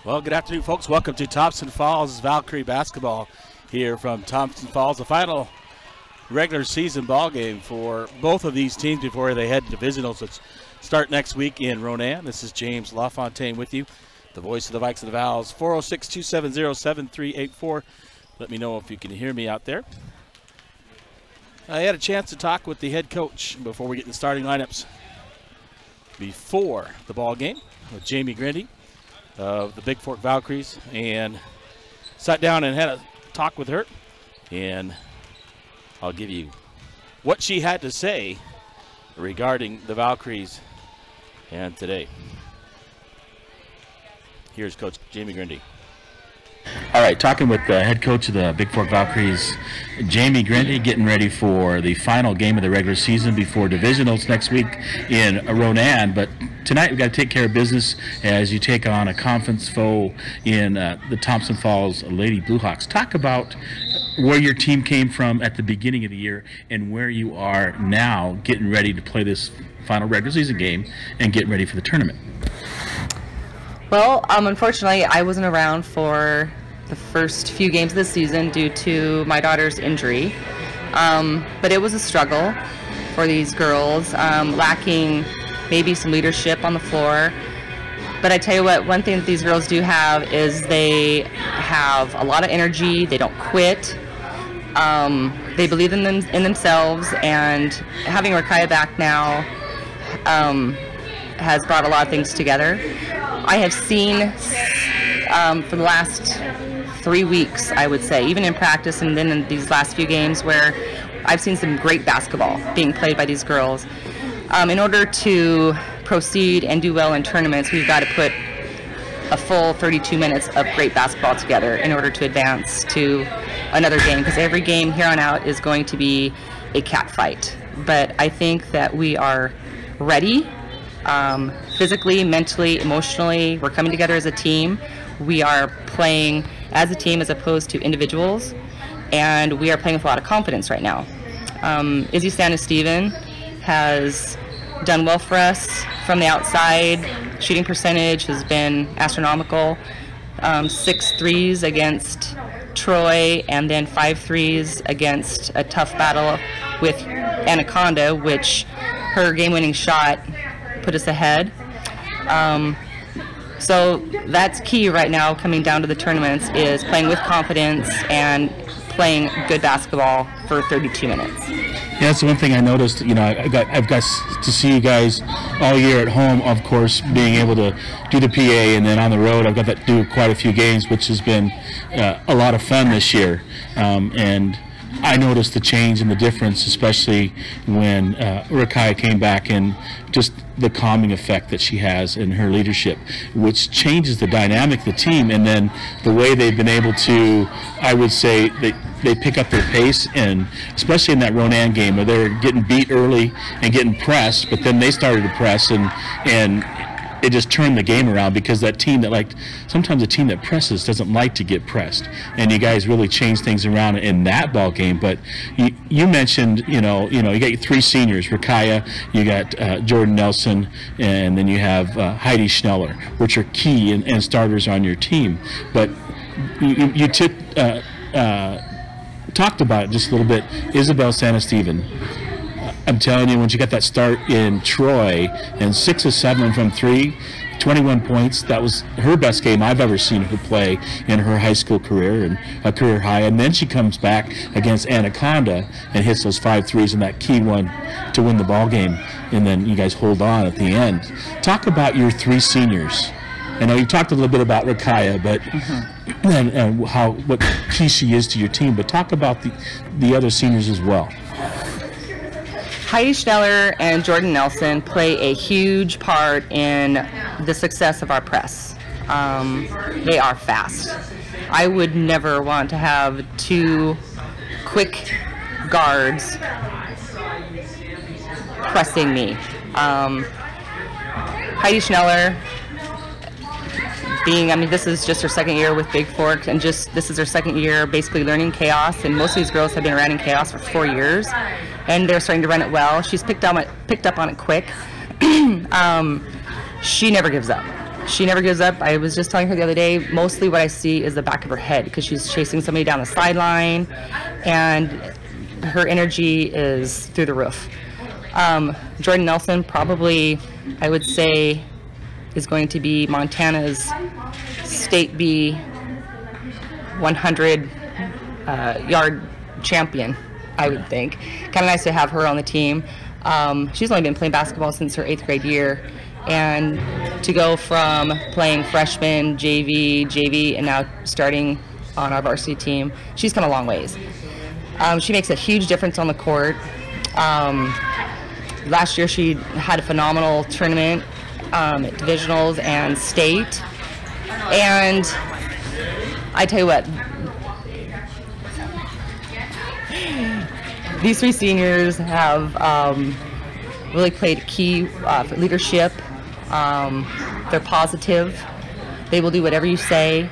Well, good afternoon, folks. Welcome to Thompson Falls Valkyrie basketball here from Thompson Falls. The final regular season ball game for both of these teams before they head to divisionals, which start next week in Ronan. This is James LaFontaine with you, the voice of the Vikes and the Vals. 406-270-7384. Let me know if you can hear me out there. I had a chance to talk with the head coach before we get the starting lineups before the ball game with Jamie Grindy of the Bigfork Valkyries, and sat down and had a talk with her, and I'll give you what she had to say regarding the Valkyries and today. Here's Coach Jamie Grindy. All right, talking with the head coach of the Bigfork Valkyries, Jamie Grindy, getting ready for the final game of the regular season before divisionals next week in Ronan. But tonight we've got to take care of business as you take on a conference foe in the Thompson Falls Lady Bluehawks. Talk about where your team came from at the beginning of the year and where you are now getting ready to play this final regular season game and getting ready for the tournament. Well, unfortunately, I wasn't around for the first few games of the season due to my daughter's injury. But it was a struggle for these girls, lacking maybe some leadership on the floor. But I tell you what, one thing that these girls do have is they have a lot of energy. They don't quit. They believe in themselves, and having Rakaya back now has brought a lot of things together. I have seen for the last 3 weeks, I would say, even in practice and then in these last few games, where I've seen some great basketball being played by these girls. In order to proceed and do well in tournaments, we've got to put a full 32 minutes of great basketball together in order to advance to another game, because every game here on out is going to be a cat fight. But I think that we are ready. Physically, mentally, emotionally, we're coming together as a team. We are playing as a team as opposed to individuals, and we are playing with a lot of confidence right now. Izzy Steven has done well for us from the outside. Shooting percentage has been astronomical. 6 threes against Troy, and then 5 threes against a tough battle with Anaconda, which her game-winning shot put us ahead. So that's key right now coming down to the tournaments, is playing with confidence and playing good basketball for 32 minutes. Yeah, that's the one thing I noticed. You know, I've got to see you guys all year at home, of course, being able to do the PA, and then on the road I've got to do quite a few games, which has been a lot of fun this year. And I noticed the change and the difference, especially when Rakaya came back, and just the calming effect that she has in her leadership, which changes the dynamic of the team. And then the way they've been able to, I would say, they pick up their pace, and especially in that Ronan game where they're getting beat early and getting pressed, but then they started to press, and it just turned the game around, because that team that sometimes a team that presses doesn't like to get pressed, and you guys really changed things around in that ball game. But you mentioned, you got your 3 seniors, Rakaya, you got Jordan Nelson, and then you have Heidi Schneller, which are key and starters on your team. But you talked about it just a little bit, Isabel Steven. I'm telling you, when she got that start in Troy, and 6 of 7 from 3, 21 points, that was her best game I've ever seen her play in her high school career, and a career high. And then she comes back against Anaconda and hits those 5 threes in that key one to win the ball game, and then you guys hold on at the end. Talk about your 3 seniors. I know you talked a little bit about Rakaya, but and what key she is to your team, but talk about the other seniors as well. Heidi Schneller and Jordan Nelson play a huge part in the success of our press. They are fast. I would never want to have 2 quick guards pressing me. Heidi Schneller, this is just her 2nd year with Bigfork, and this is her 2nd year basically learning chaos, and most of these girls have been running chaos for 4 years, and they're starting to run it well. She's picked up on it quick. She never gives up. She never gives up. I was just telling her the other day, mostly what I see is the back of her head because she's chasing somebody down the sideline, and her energy is through the roof. Jordan Nelson probably, I would say, is going to be Montana's State B 100 yard champion, I would think. Kind of nice to have her on the team. She's only been playing basketball since her 8th grade year, and to go from playing freshman, JV, and now starting on our varsity team, she's come a long ways. She makes a huge difference on the court. Last year she had a phenomenal tournament at divisionals and state, and I tell you what, these 3 seniors have really played key leadership. They're positive. They will do whatever you say,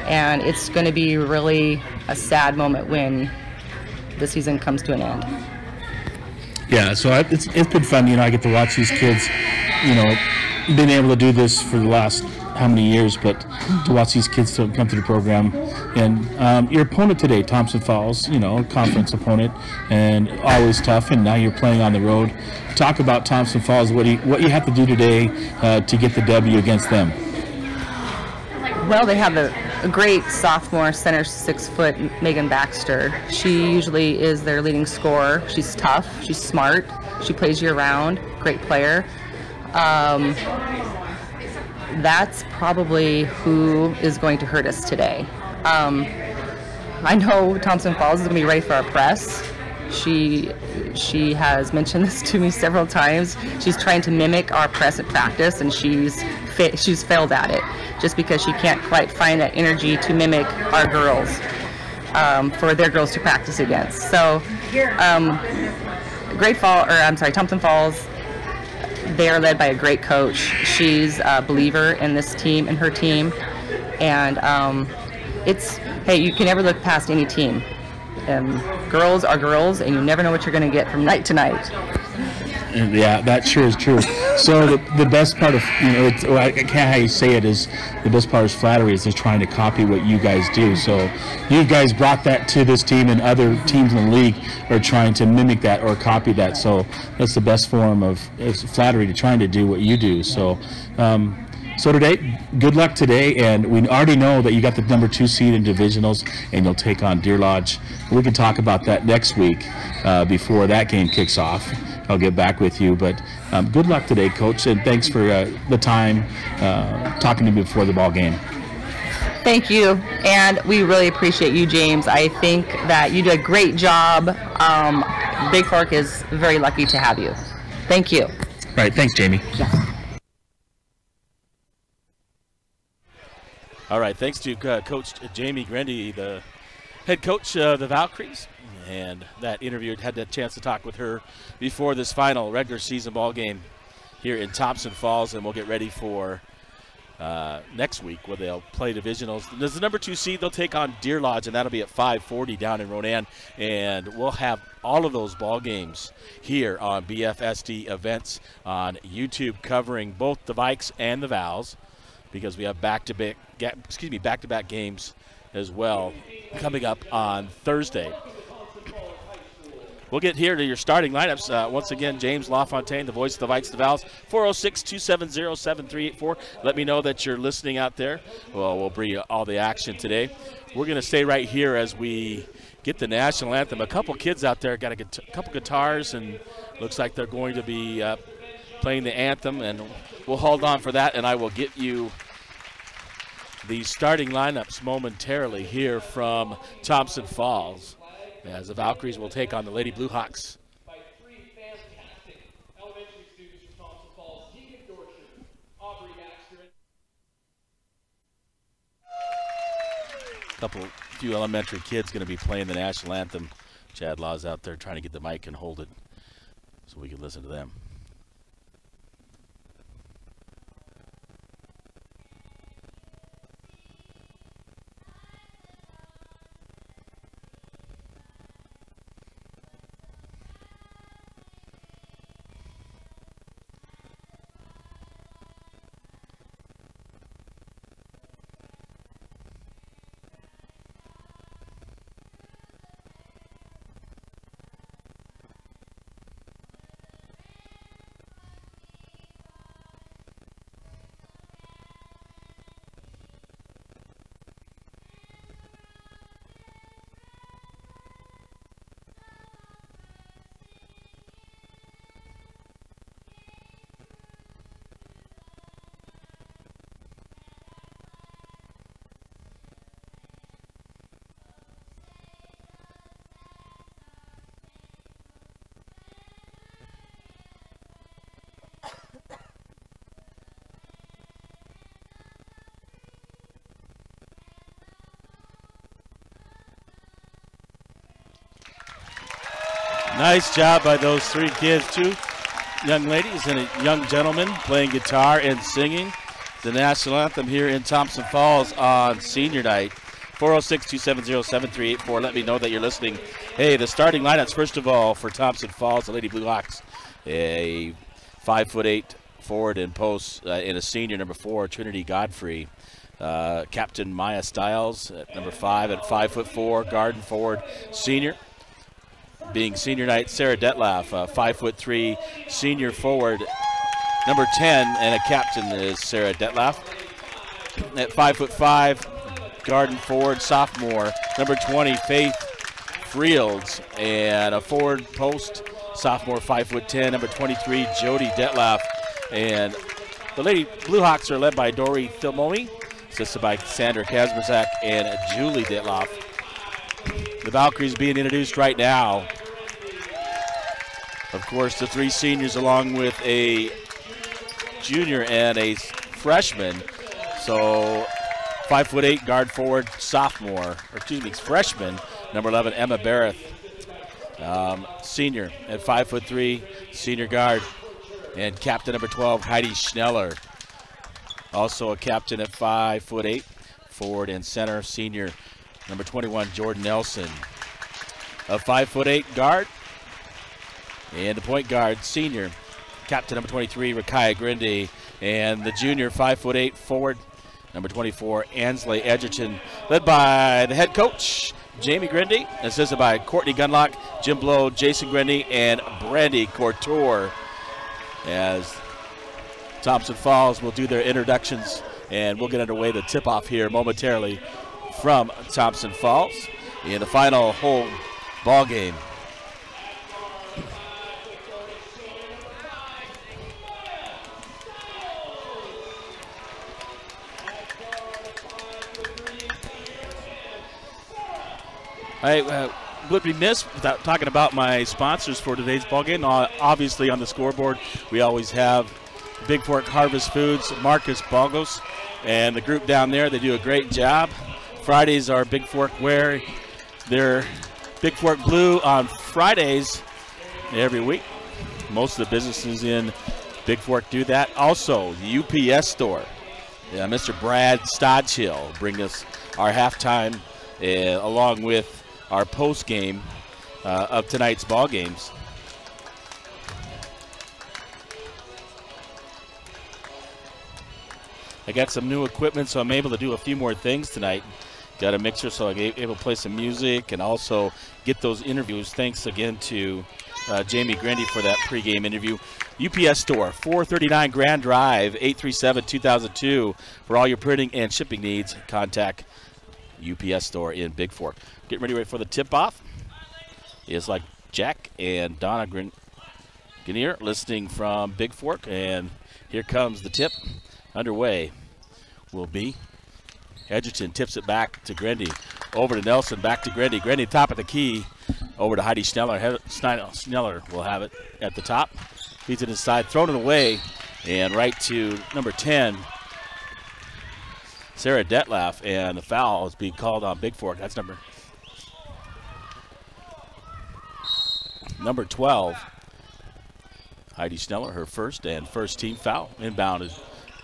and it's going to be really a sad moment when the season comes to an end. Yeah, so it's been fun. I get to watch these kids, been able to do this for the last how many years, but to watch these kids come through the program. And your opponent today, Thompson Falls, conference opponent, and always tough, and now you're playing on the road. Talk about Thompson Falls, what you have to do today to get the W against them. Well, they have a great sophomore center, 6 foot, Megan Baxter. She usually is their leading scorer. She's tough, she's smart, she plays year round, great player. That's probably who is going to hurt us today. I know Thompson Falls is going to be ready for our press. She has mentioned this to me several times. She's trying to mimic our press at practice, and she's failed at it just because she can't quite find that energy to mimic our girls for their girls to practice against. So Thompson Falls, they are led by a great coach. She's a believer in this team and her team, and hey, you can never look past any team. Girls are girls, and you never know what you're going to get from night to night. Yeah, that sure is true. So the best part of, I can't how you say it is, the best part is flattery is just trying to copy what you guys do. So you guys brought that to this team, and other teams in the league are trying to mimic that or copy that. So that's the best form of flattery, to trying to do what you do. So so today, good luck today, and we already know that you got the number 2 seed in divisionals, and you'll take on Deer Lodge. We can talk about that next week before that game kicks off. I'll get back with you, but good luck today, Coach, and thanks for the time talking to me before the ball game. Thank you, and we really appreciate you, James. I think that you do a great job. Bigfork is very lucky to have you. Thank you. All right, thanks, Jamie. Yeah. All right, thanks to Coach Jamie Grendy, the head coach of the Valkyries. And that interview, had the chance to talk with her before this final regular season ball game here in Thompson Falls, and we'll get ready for next week where they'll play divisionals. There's the number 2 seed. They'll take on Deer Lodge, and that'll be at 5:40 down in Ronan. And we'll have all of those ball games here on BFSD Events on YouTube, covering both the Vikes and the Vals, because we have back-to-back games as well coming up on Thursday. We'll get here to your starting lineups. Once again, James LaFontaine, the voice of the Vikes, the Vals, 406-270-7384. Let me know that you're listening out there. Well, we'll bring you all the action today. We're going to stay right here as we get the national anthem. A couple kids out there got a couple guitars, and looks like they're going to be playing the anthem, and we'll hold on for that, and I will get you the starting lineups momentarily here from Thompson Falls, as the Valkyries will take on the Lady Blue Hawks. By 3 fantastic elementary students from Thompson Falls, Deacon Dorsham, Aubrey Baxter. Few elementary kids going to be playing the national anthem. Chad Law's out there trying to get the mic and hold it so we can listen to them. Nice job by those three kids, two young ladies and a young gentleman playing guitar and singing the national anthem here in Thompson Falls on senior night. 406-270-7384. Let me know that you're listening. Hey, the starting lineups, first of all, for Thompson Falls, the Lady Blue Hawks, a 5'8" forward in post, and a senior, number 4, Trinity Godfrey. Captain Maya Stiles at number 5 at 5'4", guard and forward, senior. Being senior night, Sarah Detlaff, 5'3", senior forward, number 10, and a captain is Sarah Detlaff. At 5'5", guard and forward, sophomore, number 20, Faith Frields, and a forward post, sophomore, 5'10", number 23, Jody Detlaff. And the Lady Blue Hawks are led by Dory Thilmomi, assisted by Sandra Kazmazak and Julie Detlaff. The Valkyries being introduced right now. Of course, the three seniors along with a junior and a freshman. So 5'8", guard forward, sophomore, or excuse me, freshman, number 11, Emma Barrett. Senior at 5'3", senior guard, and captain number 12, Heidi Schneller. Also a captain at 5'8", forward and center, senior number 21, Jordan Nelson. A 5'8" guard, and the point guard, senior, captain number 23, Rakaya Grindy, and the junior 5'8" forward, number 24, Ansley Edgerton, led by the head coach, Jamie Grindy, assisted by Courtney Gunlock, Jim Blow, Jason Grindy, and Brandy Couture. As Thompson Falls will do their introductions, and we'll get underway the tip-off here momentarily from Thompson Falls in the final home ball game. I would be remiss without talking about my sponsors for today's ballgame. Obviously, on the scoreboard, we always have Bigfork Harvest Foods, Marcus Bogos, and the group down there. They do a great job. Fridays are Bigfork wear their Bigfork blue on Fridays every week. Most of the businesses in Bigfork do that. Also, the UPS store. Mr. Brad Stodchill bring us our halftime along with our post game of tonight's ball games. I got some new equipment, so I'm able to do a few more things tonight. Got a mixer, so I'm able to play some music and also get those interviews. Thanks again to Jamie Grindy for that pregame interview. UPS store, 439 Grand Drive, 837-2002. For all your printing and shipping needs, contact UPS store in Bigfork. Getting ready for the tip-off is like Jack and Donna Grenier listening from Bigfork, and here comes the tip. Underway will be Edgerton tips it back to Grindy. Over to Nelson, back to Grindy. Grindy top of the key. Over to Heidi Schneller. Schneller will have it at the top. Feeds it inside, thrown it away, and right to number 10, Sarah Detlaff, and the foul is being called on Bigfork. That's number 12, Heidi Schneller, her first team foul. Inbounded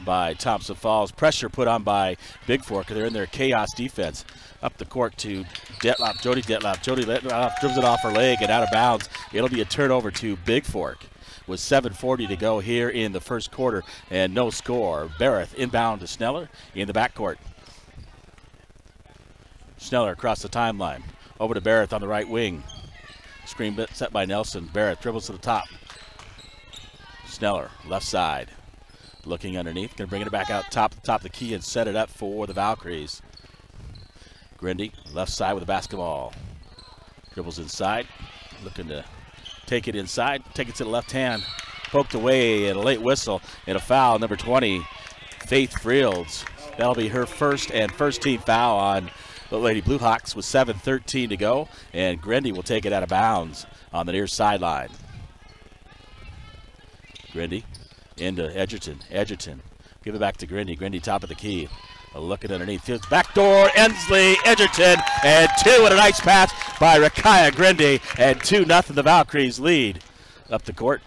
by Thompson Falls. Pressure put on by Bigfork. They're in their chaos defense. Up the court to Detlaff, Jody Detlaff. Jody Detlaff dribbles it off her leg and out of bounds. It'll be a turnover to Bigfork with 7:40 to go here in the first quarter and no score. Barrett inbound to Schneller in the backcourt. Schneller across the timeline. Over to Barrett on the right wing. Screen set by Nelson. Barrett dribbles to the top. Schneller, left side. Looking underneath. Going to bring it back out top of the key and set it up for the Valkyries. Grindy, left side with the basketball. Dribbles inside. Looking to take it inside. Take it to the left hand. Poked away and a late whistle and a foul. Number 20, Faith Frields. That'll be her first team foul on the Lady Blue Hawks with 7:13 to go. And Grindy will take it out of bounds on the near sideline. Grindy into Edgerton. Edgerton, give it back to Grindy. Grindy top of the key. Looking underneath. Backdoor, Ensley, Edgerton, and 2, and a nice pass by Rakaya Grindy, and 2-0 the Valkyries lead. Up the court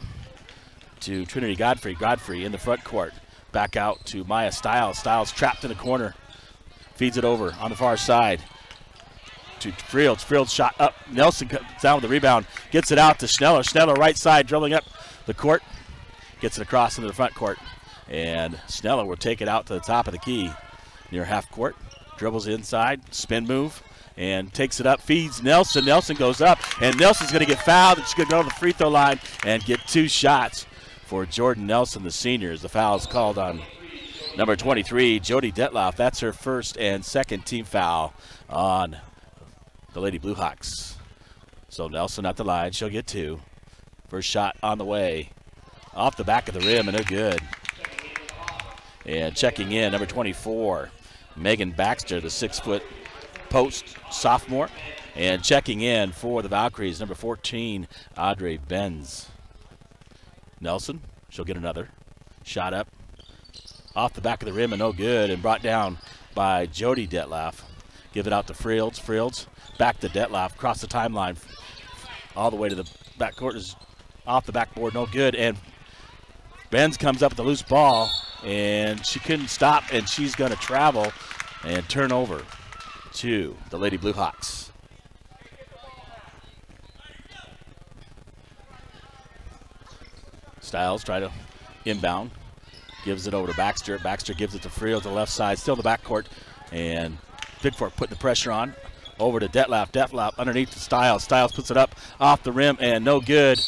to Trinity Godfrey. Godfrey in the front court. Back out to Maya Stiles. Stiles trapped in the corner. Feeds it over on the far side to Fields. Fields shot up. Nelson comes down with the rebound. Gets it out to Schneller. Schneller right side dribbling up the court. Gets it across into the front court. And Schneller will take it out to the top of the key near half court. Dribbles inside. Spin move. And takes it up. Feeds Nelson. Nelson goes up. And Nelson's going to get fouled. And she's going to go to the free throw line and get 2 shots for Jordan Nelson, the senior. As the foul is called on number 23, Jody Detloff. That's her first and second team foul on the Lady Blue Hawks. So Nelson at the line. She'll get 2. First shot on the way. Off the back of the rim, and no good. And checking in, number 24, Megan Baxter, the 6-foot post sophomore. And checking in for the Valkyries, number 14, Audrey Benz. Nelson, she'll get another. Shot up. Off the back of the rim and no good, and brought down by Jody Detloff. Give it out to Fields. Fields back to Detloff, across the timeline, all the way to the backcourt, is off the backboard, no good. And Benz comes up with the loose ball, and she couldn't stop, and she's going to travel and turn over to the Lady Blue Hawks. Stiles try to inbound. Gives it over to Baxter. Baxter gives it to Fields on the left side. Still in the backcourt. And Bigfork putting the pressure on. Over to Detloff. Detloff underneath to Stiles. Stiles puts it up off the rim and no good.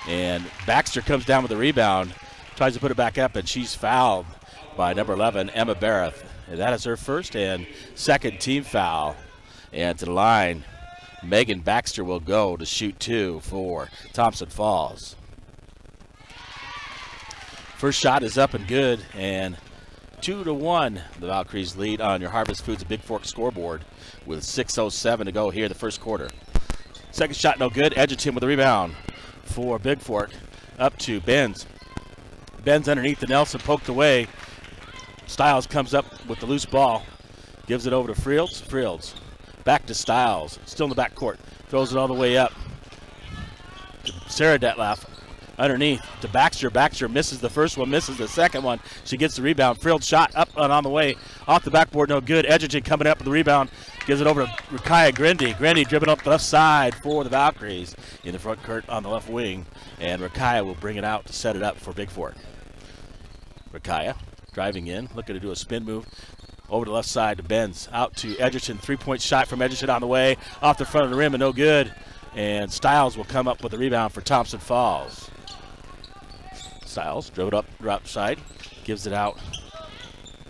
And Baxter comes down with the rebound. Tries to put it back up, and she's fouled by number 11, Emma Barrett. And that is her first and second team foul. And to the line, Megan Baxter will go to shoot 2 for Thompson Falls. First shot is up and good, and 2-1 the Valkyries lead on your Harvest Foods Bigfork scoreboard with 6:07 to go here in the first quarter. Second shot no good. Edgerton with the rebound for Bigfork. Up to Benz. Benz underneath the Nelson, poked away. Stiles comes up with the loose ball. Gives it over to Fields. Fields back to Stiles. Still in the back court. Throws it all the way up to Sarah Detloff. Underneath to Baxter. Baxter misses the first one, misses the second one. She gets the rebound. Fields shot up and on the way. Off the backboard, no good. Edgerton coming up with the rebound. Gives it over to Rakaya Grindy. Grindy dribbling up the left side for the Valkyries in the front court on the left wing. And Rakaya will bring it out to set it up for Bigfork. Rakaya driving in, looking to do a spin move. Over to the left side to Benz. Out to Edgerton. 3-point shot from Edgerton on the way. Off the front of the rim and no good. And Stiles will come up with the rebound for Thompson Falls. Stiles drove it up right side, gives it out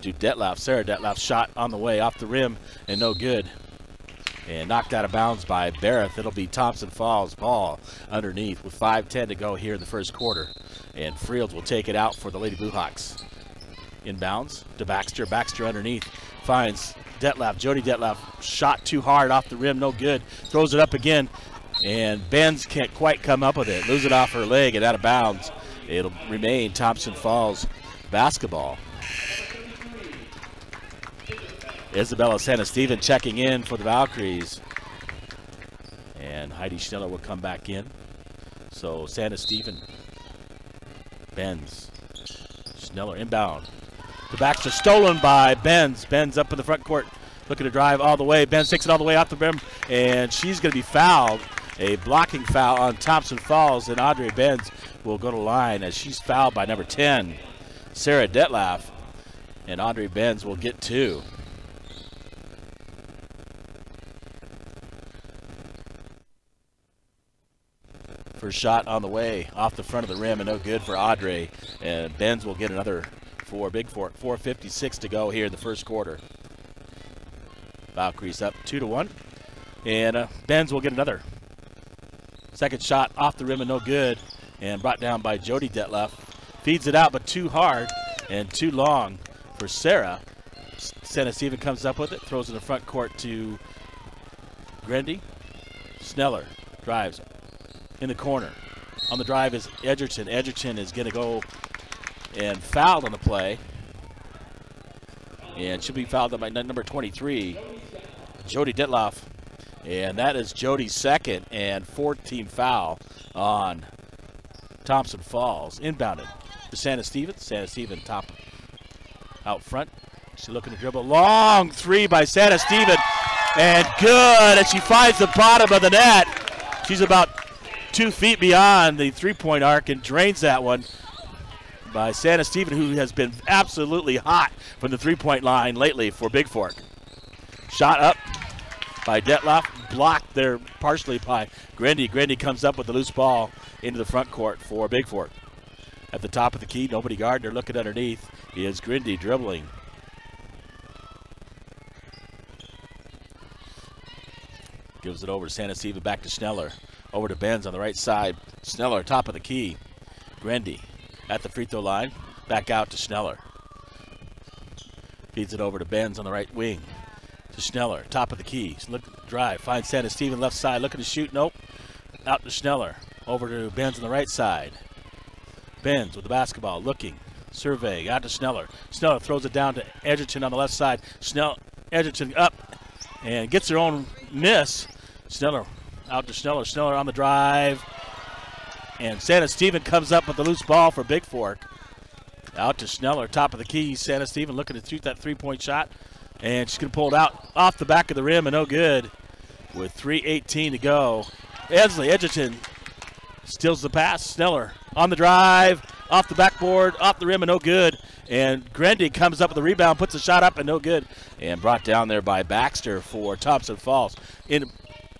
to Detloff. Sarah Detloff shot on the way off the rim and no good. And knocked out of bounds by Barrett. It'll be Thompson Falls ball underneath with 5:10 to go here in the first quarter. And Fields will take it out for the Lady Blue Hawks. Inbounds to Baxter. Baxter underneath finds Detloff. Jody Detloff shot too hard off the rim, no good. Throws it up again, and Benz can't quite come up with it. Lose it off her leg and out of bounds. It'll remain Thompson Falls basketball. Isabella Santa Stephen checking in for the Valkyries. And Heidi Schneller will come back in. So Santa Stephen, Benz, Schneller inbound. The Baxter stolen by Benz. Benz up in the front court, looking to drive all the way. Benz takes it all the way off the rim, and she's going to be fouled. A blocking foul on Thompson Falls, and Audrey Benz will go to line as she's fouled by number 10, Sarah Detloff. And Audrey Benz will get 2. First shot on the way, off the front of the rim, and no good for Audrey. And Benz will get another for Bigfork. 4:56 to go here in the first quarter. Valkyries up 2-1, and Benz will get another. Second shot off the rim and no good, and brought down by Jody Detloff. Feeds it out, but too hard and too long for Sarah. Santa Stephen comes up with it, throws in the front court to Grindy. Schneller drives in the corner. On the drive is Edgerton. Edgerton is going to go and fouled on the play. And she'll be fouled by number 23, Jody Detloff. And that is Jody's second and 14th foul on Thompson Falls. Inbounded to Santa Stevens. Santa Stevens top out front. She's looking to dribble. Long three by Santa Stevens. And good. And she finds the bottom of the net. She's about 2 feet beyond the three-point arc and drains that one by Santa Stevens, who has been absolutely hot from the three-point line lately for Bigfork. Shot up by Detloff, blocked there partially by Grindy. Grindy comes up with the loose ball into the front court for Bigfork. At the top of the key, nobody guard. They're looking underneath. Is Grindy dribbling. Gives it over to Santa Stevens, back to Schneller. Over to Benz on the right side. Schneller, top of the key. Grindy at the free throw line. Back out to Schneller. Feeds it over to Benz on the right wing. To Schneller, top of the key. Look, drive, finds Santa Stevens left side, looking to shoot. Nope. Out to Schneller. Over to Benz on the right side. Benz with the basketball, looking. Survey, out to Schneller. Schneller throws it down to Edgerton on the left side. Edgerton up and gets her own miss. Schneller out to Schneller. Schneller on the drive. And Santa Stevens comes up with the loose ball for Bigfork. Out to Schneller, top of the key. Santa Stevens looking to shoot that three-point shot. And she's going to pull it out off the back of the rim and no good. With 3:18 to go. Edgerton steals the pass. Schneller on the drive, off the backboard, off the rim and no good. And Grindy comes up with the rebound, puts a shot up and no good. And brought down there by Baxter for Thompson Falls. In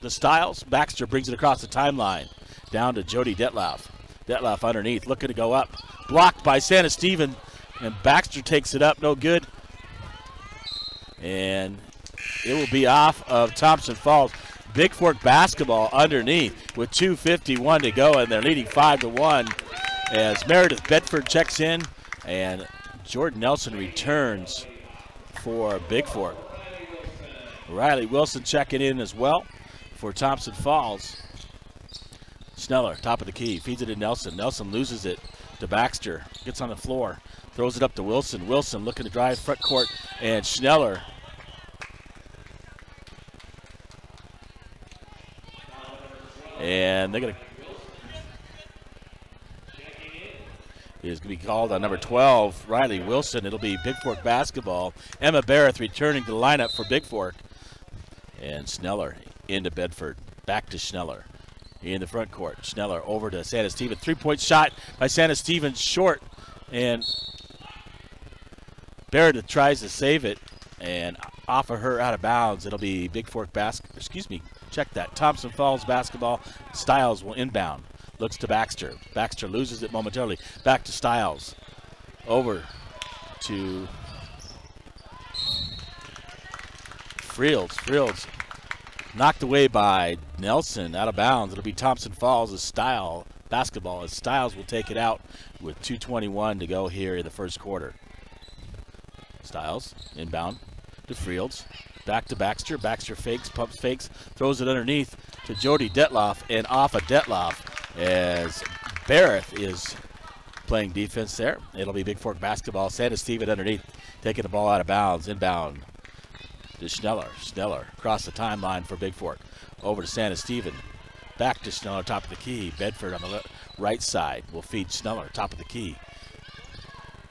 the Styles, Baxter brings it across the timeline. Down to Jody Detloff. Detloff underneath, looking to go up. Blocked by Santa Stevens, and Baxter takes it up, no good. And it will be off of Thompson Falls. Bigfork basketball underneath with 2:51 to go, and they're leading 5-1 as Meredith Bedford checks in, and Jordan Nelson returns for Bigfork. Riley Wilson checking in as well for Thompson Falls. Schneller, top of the key, feeds it to Nelson. Nelson loses it to Baxter, gets on the floor, throws it up to Wilson. Wilson looking to drive front court, and Schneller and they're going to is going to be called on number 12, Riley Wilson. It'll be Bigfork basketball. Emma Barrett returning to the lineup for Bigfork. And Schneller into Bedford. Back to Schneller in the front court. Schneller over to Santa Stevens. Three-point shot by Santa Stevens, short. And Barrett tries to save it. And off of her out of bounds. It'll be Bigfork basketball. Excuse me. Check that. Thompson Falls basketball. Styles will inbound. Looks to Baxter. Baxter loses it momentarily. Back to Styles. Over to Frields. Frields knocked away by Nelson, out of bounds. It'll be Thompson Falls as Style basketball, as Styles will take it out with 2:21 to go here in the first quarter. Styles inbound to Frields. Back to Baxter. Baxter fakes, pumps fakes, throws it underneath to Jody Detloff, and off of Detloff as Barrett is playing defense there. It'll be Bigfork basketball. Santa Stevens underneath, taking the ball out of bounds, inbound to Schneller. Schneller across the timeline for Bigfork. Over to Santa Stevens. Back to Schneller, top of the key. Bedford on the right side will feed Schneller, top of the key.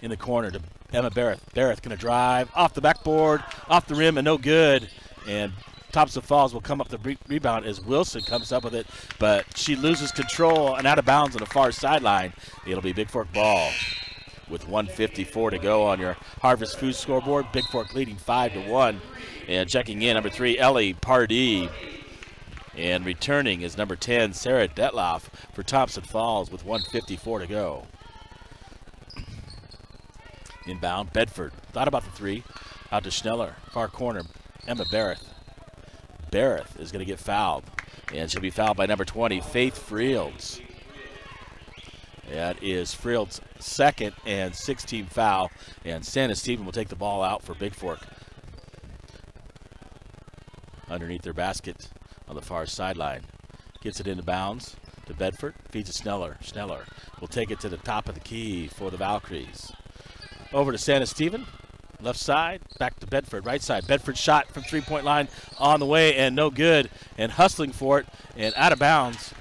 In the corner to Emma Barrett. Barrett going to drive off the backboard, off the rim, and no good. And Thompson Falls will come up the rebound as Wilson comes up with it, but she loses control and out of bounds on the far sideline. It'll be Bigfork ball with 1:54 to go on your Harvest Food scoreboard. Bigfork leading 5-1. And checking in, number 3, Ellie Pardee. And returning is number 10, Sarah Detloff for Thompson Falls with 1:54 to go. Inbound, Bedford. Thought about the three. Out to Schneller. Far corner, Emma Barrett. Barrett is going to get fouled. And she'll be fouled by number 20, Faith Frields. That is Frields' second and 16th foul. And Santa Stevens will take the ball out for Bigfork. Underneath their basket on the far sideline. Gets it into bounds to Bedford. Feeds it Schneller. Schneller will take it to the top of the key for the Valkyries. Over to Santa Stevens. Left side. Back to Bedford, right side. Bedford shot from three-point line on the way and no good. And hustling for it and out of bounds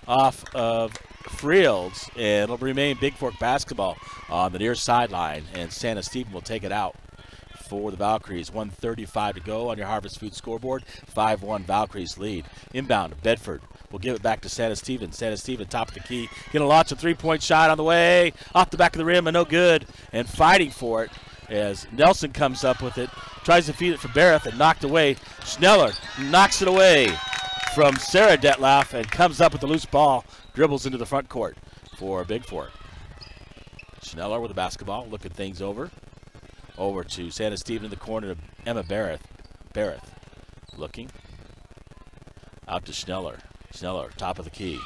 off of Friels. And it'll remain Bigfork basketball on the near sideline. And Santa Stephen will take it out for the Valkyries. 1:35 to go on your Harvest Food scoreboard. 5-1 Valkyries lead. Inbound, Bedford will give it back to Santa Stephen. Santa Stephen, top of the key. Gonna launch a three-point shot on the way. Off the back of the rim and no good. And fighting for it as Nelson comes up with it. Tries to feed it for Barrett and knocked away. Schneller knocks it away from Sarah Detlaff and comes up with the loose ball. Dribbles into the front court for Bigfork. Schneller with the basketball, looking things over. Over to Santa Stephen in the corner to Emma Barrett. Barrett looking. Out to Schneller. Schneller, top of the key.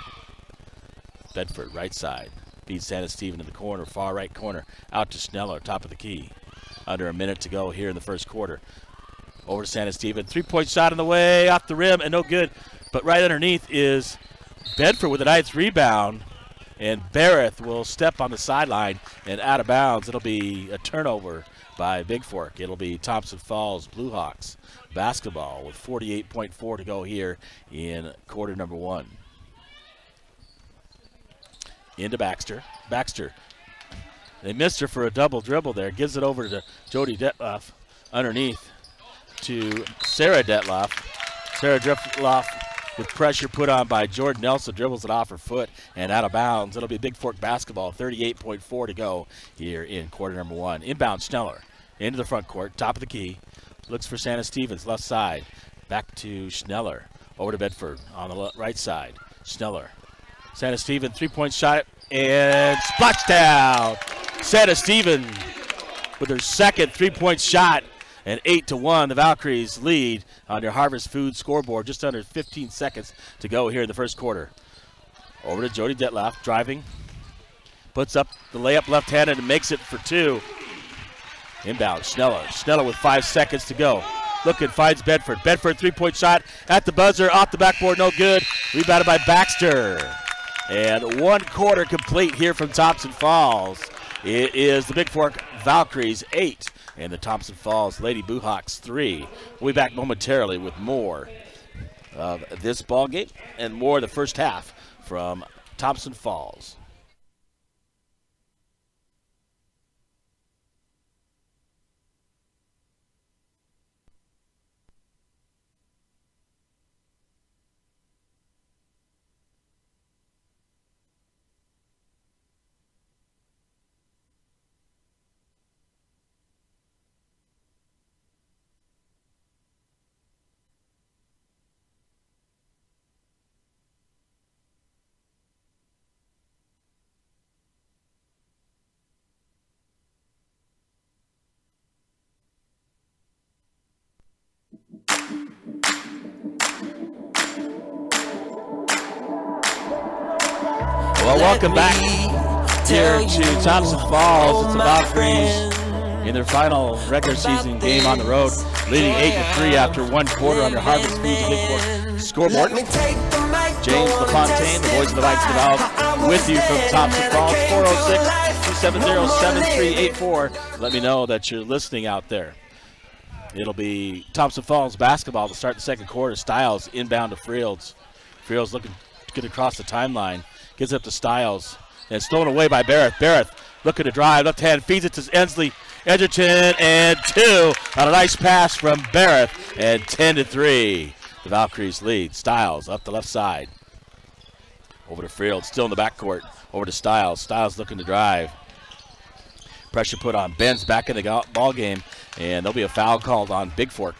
Bedford, right side. Feeds Santa Stephen in the corner, far right corner. Out to Schneller, top of the key. Under a minute to go here in the first quarter. Over to Santa Stephen. Three-point shot on the way, off the rim, and no good. But right underneath is Bedford with a nice rebound. And Barrett will step on the sideline and out of bounds. It'll be a turnover by Bigfork. It'll be Thompson Falls Blue Hawks basketball with 48.4 to go here in quarter number 1. Into Baxter. Baxter. They missed her for a double dribble there. Gives it over to Jody Detlaff underneath to Sarah Detlaff. Sarah Detlaff with pressure put on by Jordan Nelson, dribbles it off her foot and out of bounds. It'll be Bigfork basketball, 38.4 to go here in quarter number 1. Inbound Schneller into the front court, top of the key. Looks for Santa Stevens, left side. Back to Schneller. Over to Bedford on the right side. Schneller. Santa Stephen, three-point shot, and splash down. Santa Stephen with her second three-point shot, and 8-1. The Valkyries lead on your Harvest Food scoreboard. Just under 15 seconds to go here in the first quarter. Over to Jody Detlaff, driving. Puts up the layup left-handed and makes it for 2. Inbound, Schneller. Schneller with 5 seconds to go. Looking, finds Bedford. Bedford, three-point shot at the buzzer, off the backboard, no good. Rebounded by Baxter. And 1 quarter complete here from Thompson Falls. It is the Bigfork Valkyries 8 and the Thompson Falls Lady Buhawks 3. We'll be back momentarily with more of this ball game and more of the first half from Thompson Falls. Well, welcome back here to Thompson Falls. It's the Valkyries in their final regular season game on the road, leading 8-3 after 1 quarter on their Harvest Foods and Bigfork scoreboard. James LaFontaine, the voice of the Vikes developed, with you from Thompson Falls. 406-270-7384. Let me know that you're listening out there. It'll be Thompson Falls basketball to start the second quarter. Stiles inbound to Friels. Friels looking to get across the timeline. Gives it up to Stiles. And stolen away by Barrett. Barrett looking to drive. Left hand feeds it to Ensley. Edgerton and 2 on a nice pass from Barrett. And 10-3. The Valkyries lead. Stiles up the left side. Over to Friels. Still in the backcourt. Over to Stiles. Stiles looking to drive. Pressure put on. Ben's back in the ball game. And there'll be a foul called on Bigfork.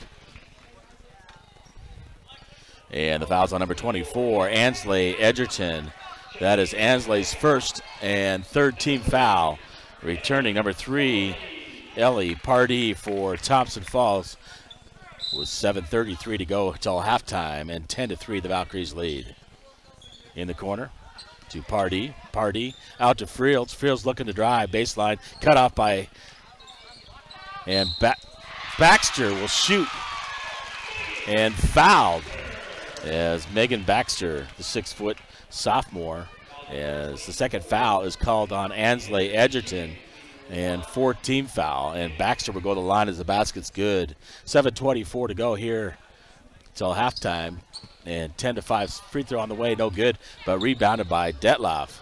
And the foul's on number 24, Ansley Edgerton. That is Ansley's first and third team foul. Returning number 3, Ellie Pardee for Thompson Falls. With 7:33 to go until halftime, and 10-3 the Valkyries lead. In the corner to Pardee. Pardee out to Friels. Friels looking to drive. Baseline cut off by, and Baxter will shoot and fouled as Megan Baxter, the 6-foot sophomore, as the second foul is called on Ansley Edgerton. And 4th-team foul. And Baxter will go to the line as the basket's good. 7:24 to go here till halftime. And 10-5 free throw on the way, no good, but rebounded by Detloff.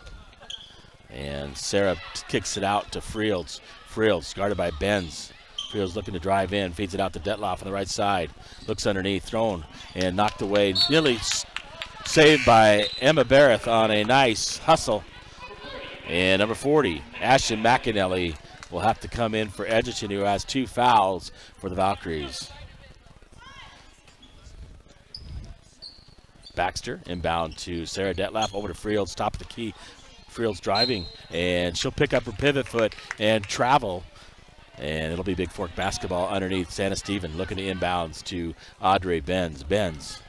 And Sarah kicks it out to Friels. Friels guarded by Benz. Friels looking to drive in, feeds it out to Detloff on the right side. Looks underneath, thrown, and knocked away. Nearly saved by Emma Barrett on a nice hustle. And number 40, Ashton McAnally, will have to come in for Edgerton, who has 2 fouls for the Valkyries. Baxter inbound to Sarah Detloff, over to Friels, top of the key. Friels driving, and she'll pick up her pivot foot and travel. And it'll be Bigfork basketball underneath. Santa Stephen looking to inbounds to Audrey Benz. Benz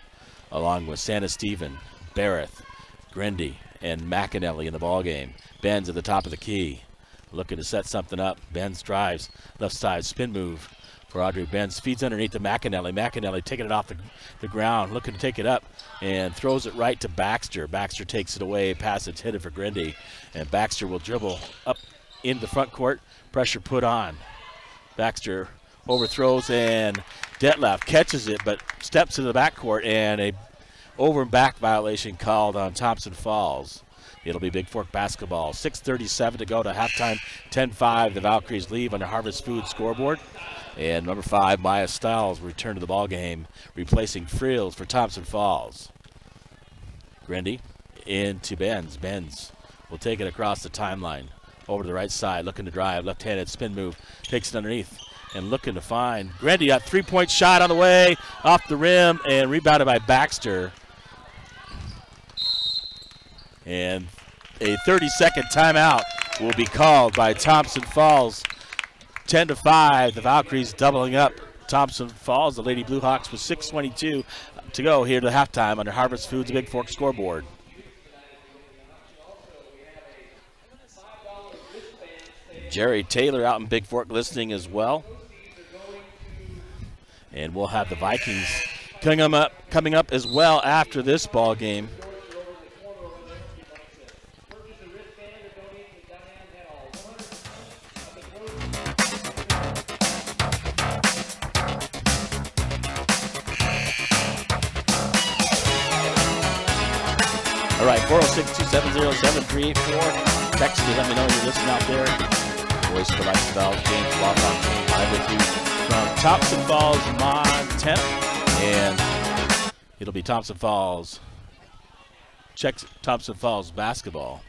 along with Santa Stephen, Barrett, Grindy, and McAnally in the ball game. Benz at the top of the key, looking to set something up. Benz drives, left side spin move for Audrey Benz. Feeds underneath to McAnally. McAnally taking it off the ground, looking to take it up, and throws it right to Baxter. Baxter takes it away, pass it's hit it for Grindy. And Baxter will dribble up in the front court, pressure put on. Baxter overthrows, and Detloff catches it, but steps to the backcourt, and a over and back violation called on Thompson Falls. It'll be Bigfork basketball. 6:37 to go to halftime. 10-5. The Valkyries leave on the Harvest Food scoreboard. And number 5, Maya Stiles, will return to the ball game, replacing Friels for Thompson Falls. Grindy into Benz. Benz will take it across the timeline. Over to the right side, looking to drive. Left-handed spin move. Takes it underneath and looking to find. Grindy, a 3-point shot on the way, off the rim, and rebounded by Baxter. And a 30-second timeout will be called by Thompson Falls. 10-5, the Valkyries doubling up Thompson Falls. The Lady Blue Hawks with 6:22 to go here to halftime under Harvest Foods Bigfork scoreboard. Jerry Taylor out in Bigfork listening as well. And we'll have the Vikings coming up as well after this ball game. All right, 406-270-7384. Text me, let me know you're listening out there. Voice for Vikes Vals, James Walton, live with you from Thompson Falls, Montana. And it'll be Thompson Falls. Check Thompson Falls basketball.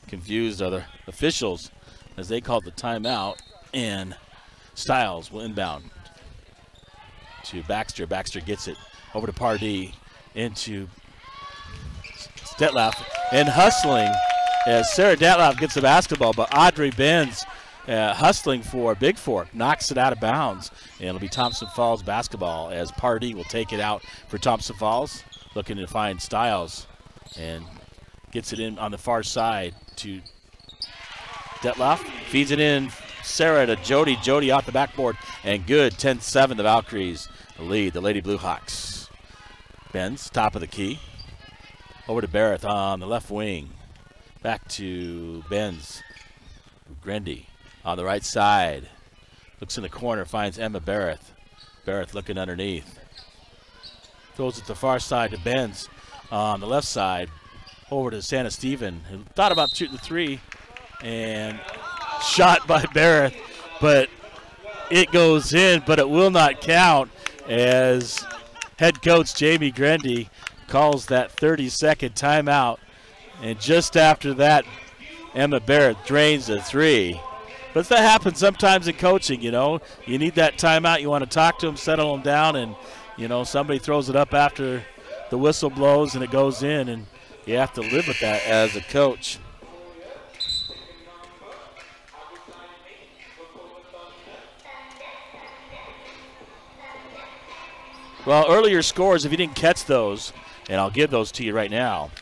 Confused are the officials as they called the timeout. And Stiles will inbound to Baxter. Baxter gets it over to Pardee into Detloff, and hustling as Sarah Detloff gets the basketball, but Audrey Benz hustling for Bigfork knocks it out of bounds, and it'll be Thompson Falls basketball as Pardee will take it out for Thompson Falls, looking to find Stiles, and gets it in on the far side to Detloff, feeds it in Sarah to Jody. Jody off the backboard, and good. 10-7 the Valkyries lead the Lady Blue Hawks. Benz top of the key. Over to Barrett on the left wing. Back to Benz. Grindy on the right side. Looks in the corner, finds Emma Barrett. Barrett looking underneath. Throws it to the far side to Benz on the left side. Over to Santa Stephen, who thought about shooting the 3. And shot by Barrett, but it goes in, but it will not count as head coach Jamie Grindy calls that 30-second timeout, and just after that, Emma Barrett drains a 3. But that happens sometimes in coaching, you know. You need that timeout. You want to talk to them, settle them down, and, you know, somebody throws it up after the whistle blows and it goes in, and you have to live with that as a coach. Well, earlier scores, if you didn't catch those, and I'll give those to you right now.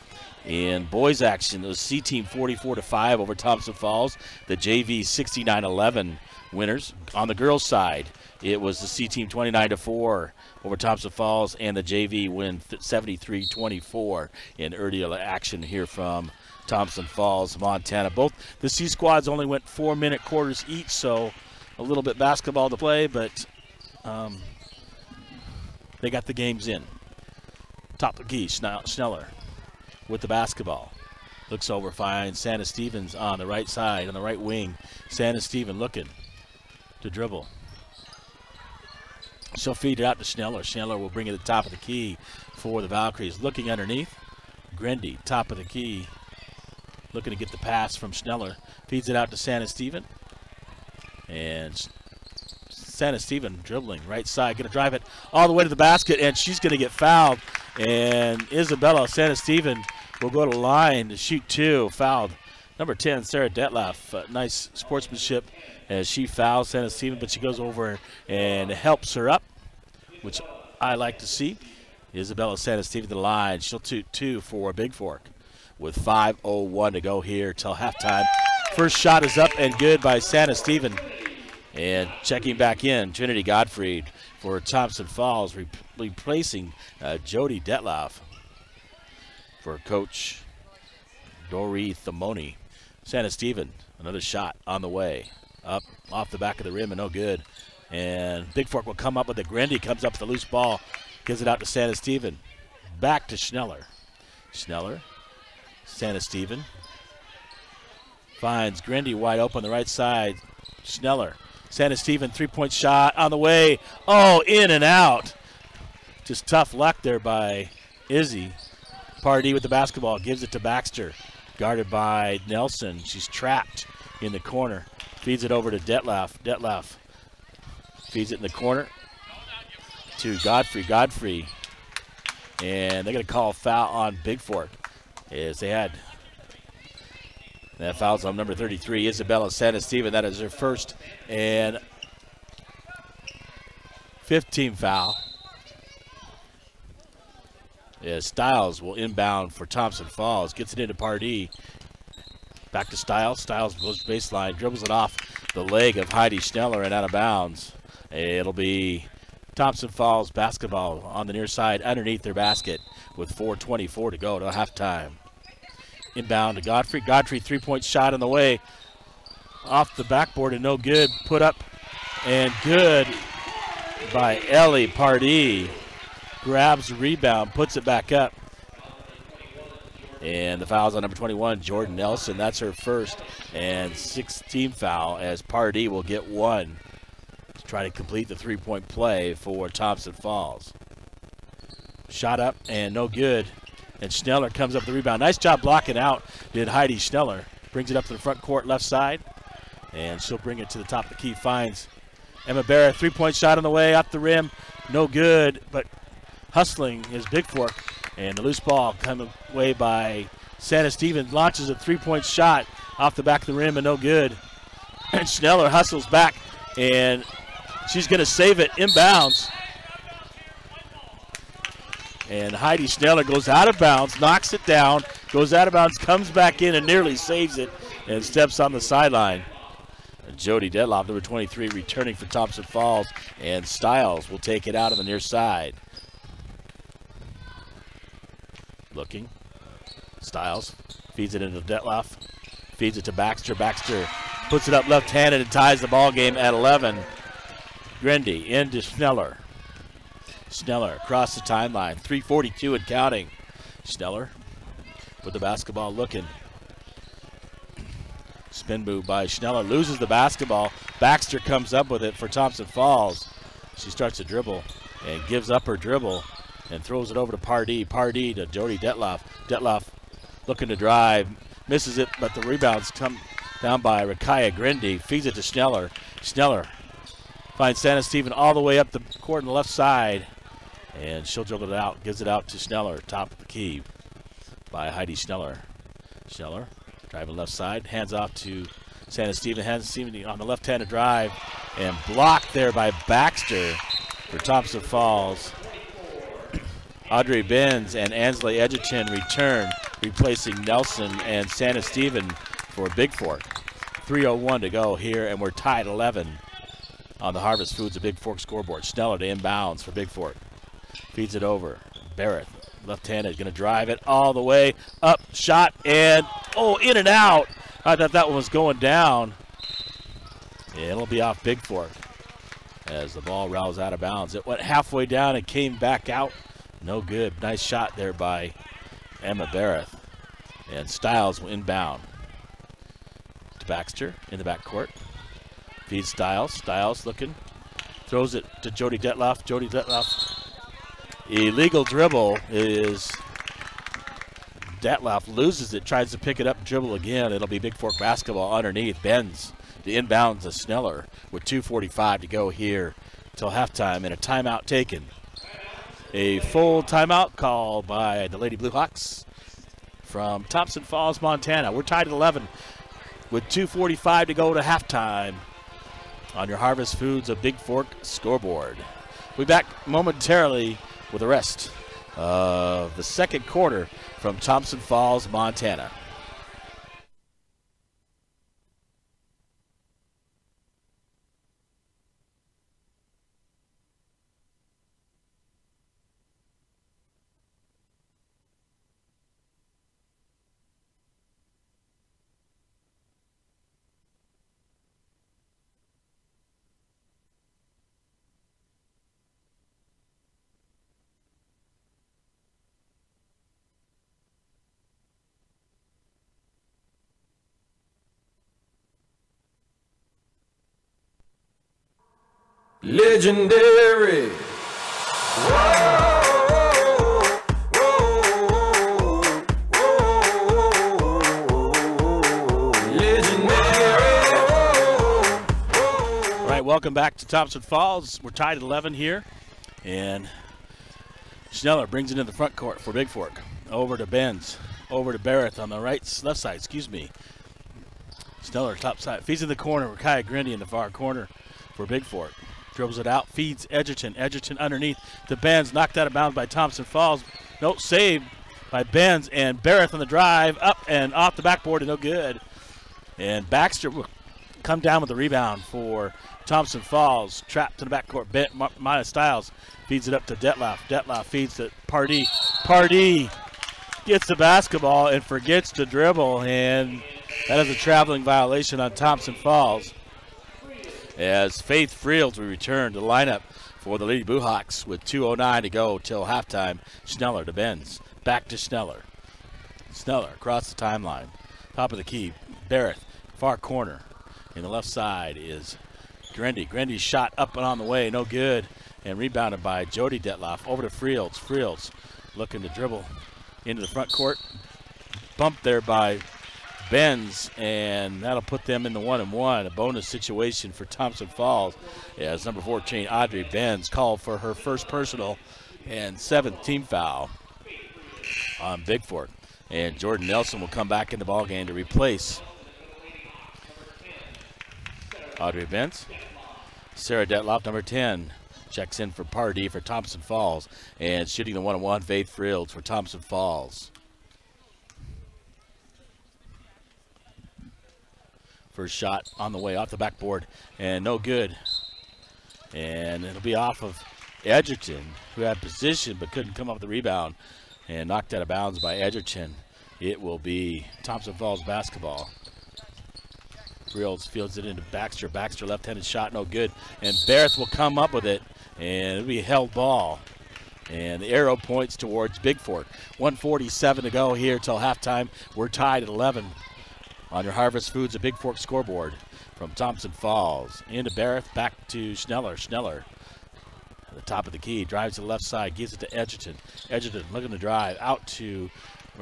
In boys action, it was C-Team 44-5 over Thompson Falls. The JV 69-11 Winners on the girls' side, it was the C team 29-4 over Thompson Falls, and the JV win 73-24 in early action here from Thompson Falls, Montana. Both the C squads only went 4-minute quarters each, so a little bit basketball to play, but they got the games in. Top of the key, Schneller with the basketball. Looks over, finds Santa Stevens on the right side, on the right wing. Santa Steven looking to dribble. She'll feed it out to Schneller. Schneller will bring it to the top of the key for the Valkyries. Looking underneath, Grendy, top of the key. Looking to get the pass from Schneller. Feeds it out to Santa Steven. And Santa Steven dribbling right side. Going to drive it all the way to the basket, and she's going to get fouled. And Isabella Santa Steven will go to the line to shoot 2. Fouled. Number 10, Sarah Detlaff. Nice sportsmanship as she fouls Santa Steven, but she goes over and helps her up, which I like to see. Isabella Santa Steven to the line. She'll shoot 2 for Bigfork with 5:01 to go here till halftime. First shot is up and good by Santa Steven. And checking back in, Trinity Gottfried for Thompson Falls, replacing Jody Detlaff for Coach Dory Thamoni. Santa Steven, another shot on the way. Up off the back of the rim and no good. And Bigfork will come up with it. Grendy comes up with the loose ball, gives it out to Santa Steven. Back to Schneller. Schneller, Santa Steven. Finds Grendy wide open on the right side. Schneller. Santa Steven, 3-point shot on the way. Oh, in and out. Just tough luck there by Izzy. Pardee with the basketball, gives it to Baxter. Guarded by Nelson. She's trapped in the corner. Feeds it over to Detlaff. Detlaff feeds it in the corner to Godfrey. Godfrey. And they're going to call a foul on Bigfork as they had that foul's on number 33, Isabella Santa Steven. That is her first and 15th foul. As Stiles will inbound for Thompson Falls. Gets it into Pardee. Back to Stiles. Stiles goes baseline, dribbles it off the leg of Heidi Schneller and out of bounds. It'll be Thompson Falls basketball on the near side underneath their basket with 4:24 to go to halftime. Inbound to Godfrey. Godfrey, 3-point shot on the way. Off the backboard and no good. Put up and good by Ellie Pardee. Grabs the rebound, puts it back up. And the foul's on number 21, Jordan Nelson. That's her first and 16th foul as Pardee will get 1 to try to complete the 3-point play for Thompson Falls. Shot up and no good. And Schneller comes up the rebound. Nice job blocking out, did Heidi Schneller. Brings it up to the front court left side. And she'll bring it to the top of the key. Finds Emma Barrett. 3-point shot on the way, up the rim. No good, but hustling is Bigfork. And the loose ball coming away by Santa Steven. Launches a 3-point shot off the back of the rim and no good. And Schneller hustles back, and she's going to save it inbounds. And Heidi Schneller goes out of bounds, knocks it down, goes out of bounds, comes back in and nearly saves it, and steps on the sideline. And Jody Detlaff, number 23, returning for Thompson Falls, and Stiles will take it out on the near side. Looking. Stiles feeds it into Detlaff, feeds it to Baxter. Baxter puts it up left-handed and ties the ball game at 11. Grendy into Schneller. Schneller across the timeline, 3:42 and counting. Schneller with the basketball looking. Spin move by Schneller, loses the basketball. Baxter comes up with it for Thompson Falls. She starts to dribble and gives up her dribble and throws it over to Pardee. Pardee to Jody Detlaff. Detlaff looking to drive, misses it, but the rebounds come down by Rakaya Grendy. Feeds it to Schneller. Schneller finds Santa Steven all the way up the court on the left side. And she'll dribble it out, gives it out to Schneller, top of the key by Heidi Schneller. Schneller driving left side, hands off to Santa Steven. Santa Steven on the left-handed drive and blocked there by Baxter for Thompson Falls. Audrey Benz and Ansley Edgerton return, replacing Nelson and Santa Steven for Bigfork. 3:01 to go here, and we're tied 11 on the Harvest Foods of Bigfork scoreboard. Schneller to inbounds for Bigfork. Feeds it over. Barrett, left-handed, going to drive it all the way up, shot, and in and out. I thought that one was going down. And it'll be off Bigfork as the ball rolls out of bounds. It went halfway down and came back out. No good. Nice shot there by Emma Barrett. And Stiles will inbound to Baxter in the backcourt. Feeds Stiles. Stiles looking. Throws it to Jody Detloff. Jody Detloff. Illegal dribble is Detloff loses it, tries to pick it up, dribble again. It'll be Bigfork basketball underneath. Bends the inbounds to Schneller with 2:45 to go here till halftime, and a timeout taken. A full timeout called by the Lady Blue Hawks from Thompson Falls, Montana. We're tied at 11 with 2:45 to go to halftime on your Harvest Foods of Bigfork scoreboard. We'll be back momentarily with the rest of the second quarter from Thompson Falls, Montana. Legendary. All right, welcome back to Thompson Falls. We're tied at 11 here, and Schneller brings it in the front court for Bigfork. Over to Benz, over to Barrett on the left side, excuse me. Schneller top side, feeds in the corner with Kaya Grindy in the far corner for Bigfork. Dribbles it out, feeds Edgerton. Edgerton underneath to Benz, knocked out of bounds by Thompson Falls. No, saved by Benz, and Barrett on the drive, up and off the backboard, and no good. And Baxter will come down with the rebound for Thompson Falls. Trapped in the backcourt, minus Stiles. Feeds it up to Detloff. Detloff feeds to Pardee. Pardee gets the basketball and forgets to dribble, and that is a traveling violation on Thompson Falls. As Faith Friels will return to the lineup for the Lady Blue Hawks with 2:09 to go till halftime. Schneller to Benz. Back to Schneller. Schneller across the timeline. Top of the key. Barrett, far corner. In the left side is Grindy. Grindy's shot up and on the way, no good. And rebounded by Jody Detloff. Over to Friels. Friels looking to dribble into the front court. Bumped there by Benz, and that'll put them in the 1-and-1, a bonus situation for Thompson Falls, as number 14, Audrey Benz, called for her first personal and 7th team foul on Bigfork. And Jordan Nelson will come back in the ballgame to replace Audrey Benz. Sarah Detloff, number 10, checks in for Pardee for Thompson Falls, and shooting the 1-and-1, Faith Friels for Thompson Falls. First shot on the way off the backboard, and no good. And it'll be off of Edgerton, who had position but couldn't come up with the rebound, and knocked out of bounds by Edgerton. It will be Thompson Falls basketball. Friels fields it into Baxter. Baxter left-handed shot, no good. And Barrett will come up with it, and it'll be a held ball. And the arrow points towards Bigfork. 1:47 to go here till halftime. We're tied at 11. On your Harvest Foods, a Bigfork scoreboard from Thompson Falls. Into Barrett, back to Schneller. Schneller at the top of the key, drives to the left side, gives it to Edgerton. Edgerton looking to drive out to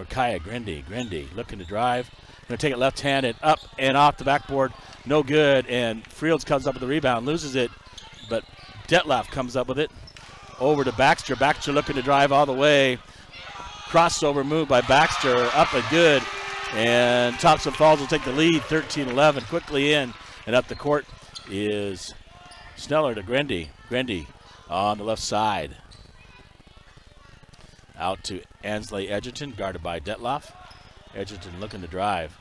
Kaya Grindy. Grindy looking to drive. Going to take it left-handed, up and off the backboard. No good, and Friels comes up with the rebound, loses it, but Detloff comes up with it. Over to Baxter. Baxter looking to drive all the way. Crossover move by Baxter, up and good. And Thompson Falls will take the lead, 13-11. Quickly in and up the court is Schneller to Grindy. Grindy on the left side. Out to Ansley Edgerton, guarded by Detloff. Edgerton looking to drive.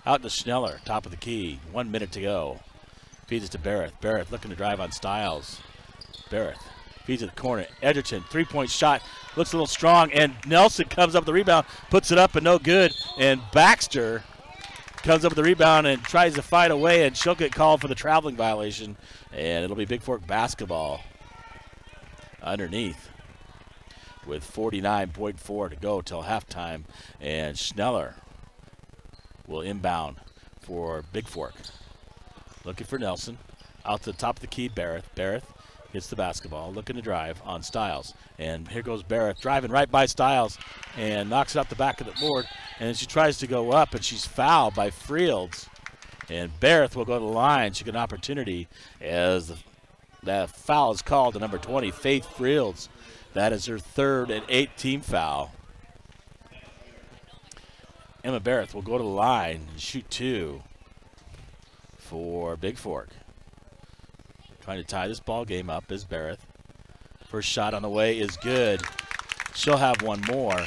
Out to Schneller, top of the key. 1 minute to go. Feeds it to Barrett. Barrett looking to drive on Styles. Barrett feeds it to the corner. Edgerton, three-point shot. Looks a little strong, and Nelson comes up with the rebound, puts it up, and no good. And Baxter comes up with the rebound and tries to fight away, and she'll get called for the traveling violation. And it'll be Bigfork basketball underneath with 49.4 to go till halftime. And Schneller will inbound for Bigfork. Looking for Nelson. Out to the top of the key, Barrett. Barrett hits the basketball, looking to drive on Styles. And here goes Barrett, driving right by Styles, and knocks it off the back of the board. And she tries to go up, and she's fouled by Frields. And Barrett will go to the line. She got an opportunity as that foul is called to number 20, Faith Frields. That is her third and 8th team foul. Emma Barrett will go to the line and shoot 2 for Bigfork. Trying to tie this ball game up is Barrett. First shot on the way is good. She'll have one more.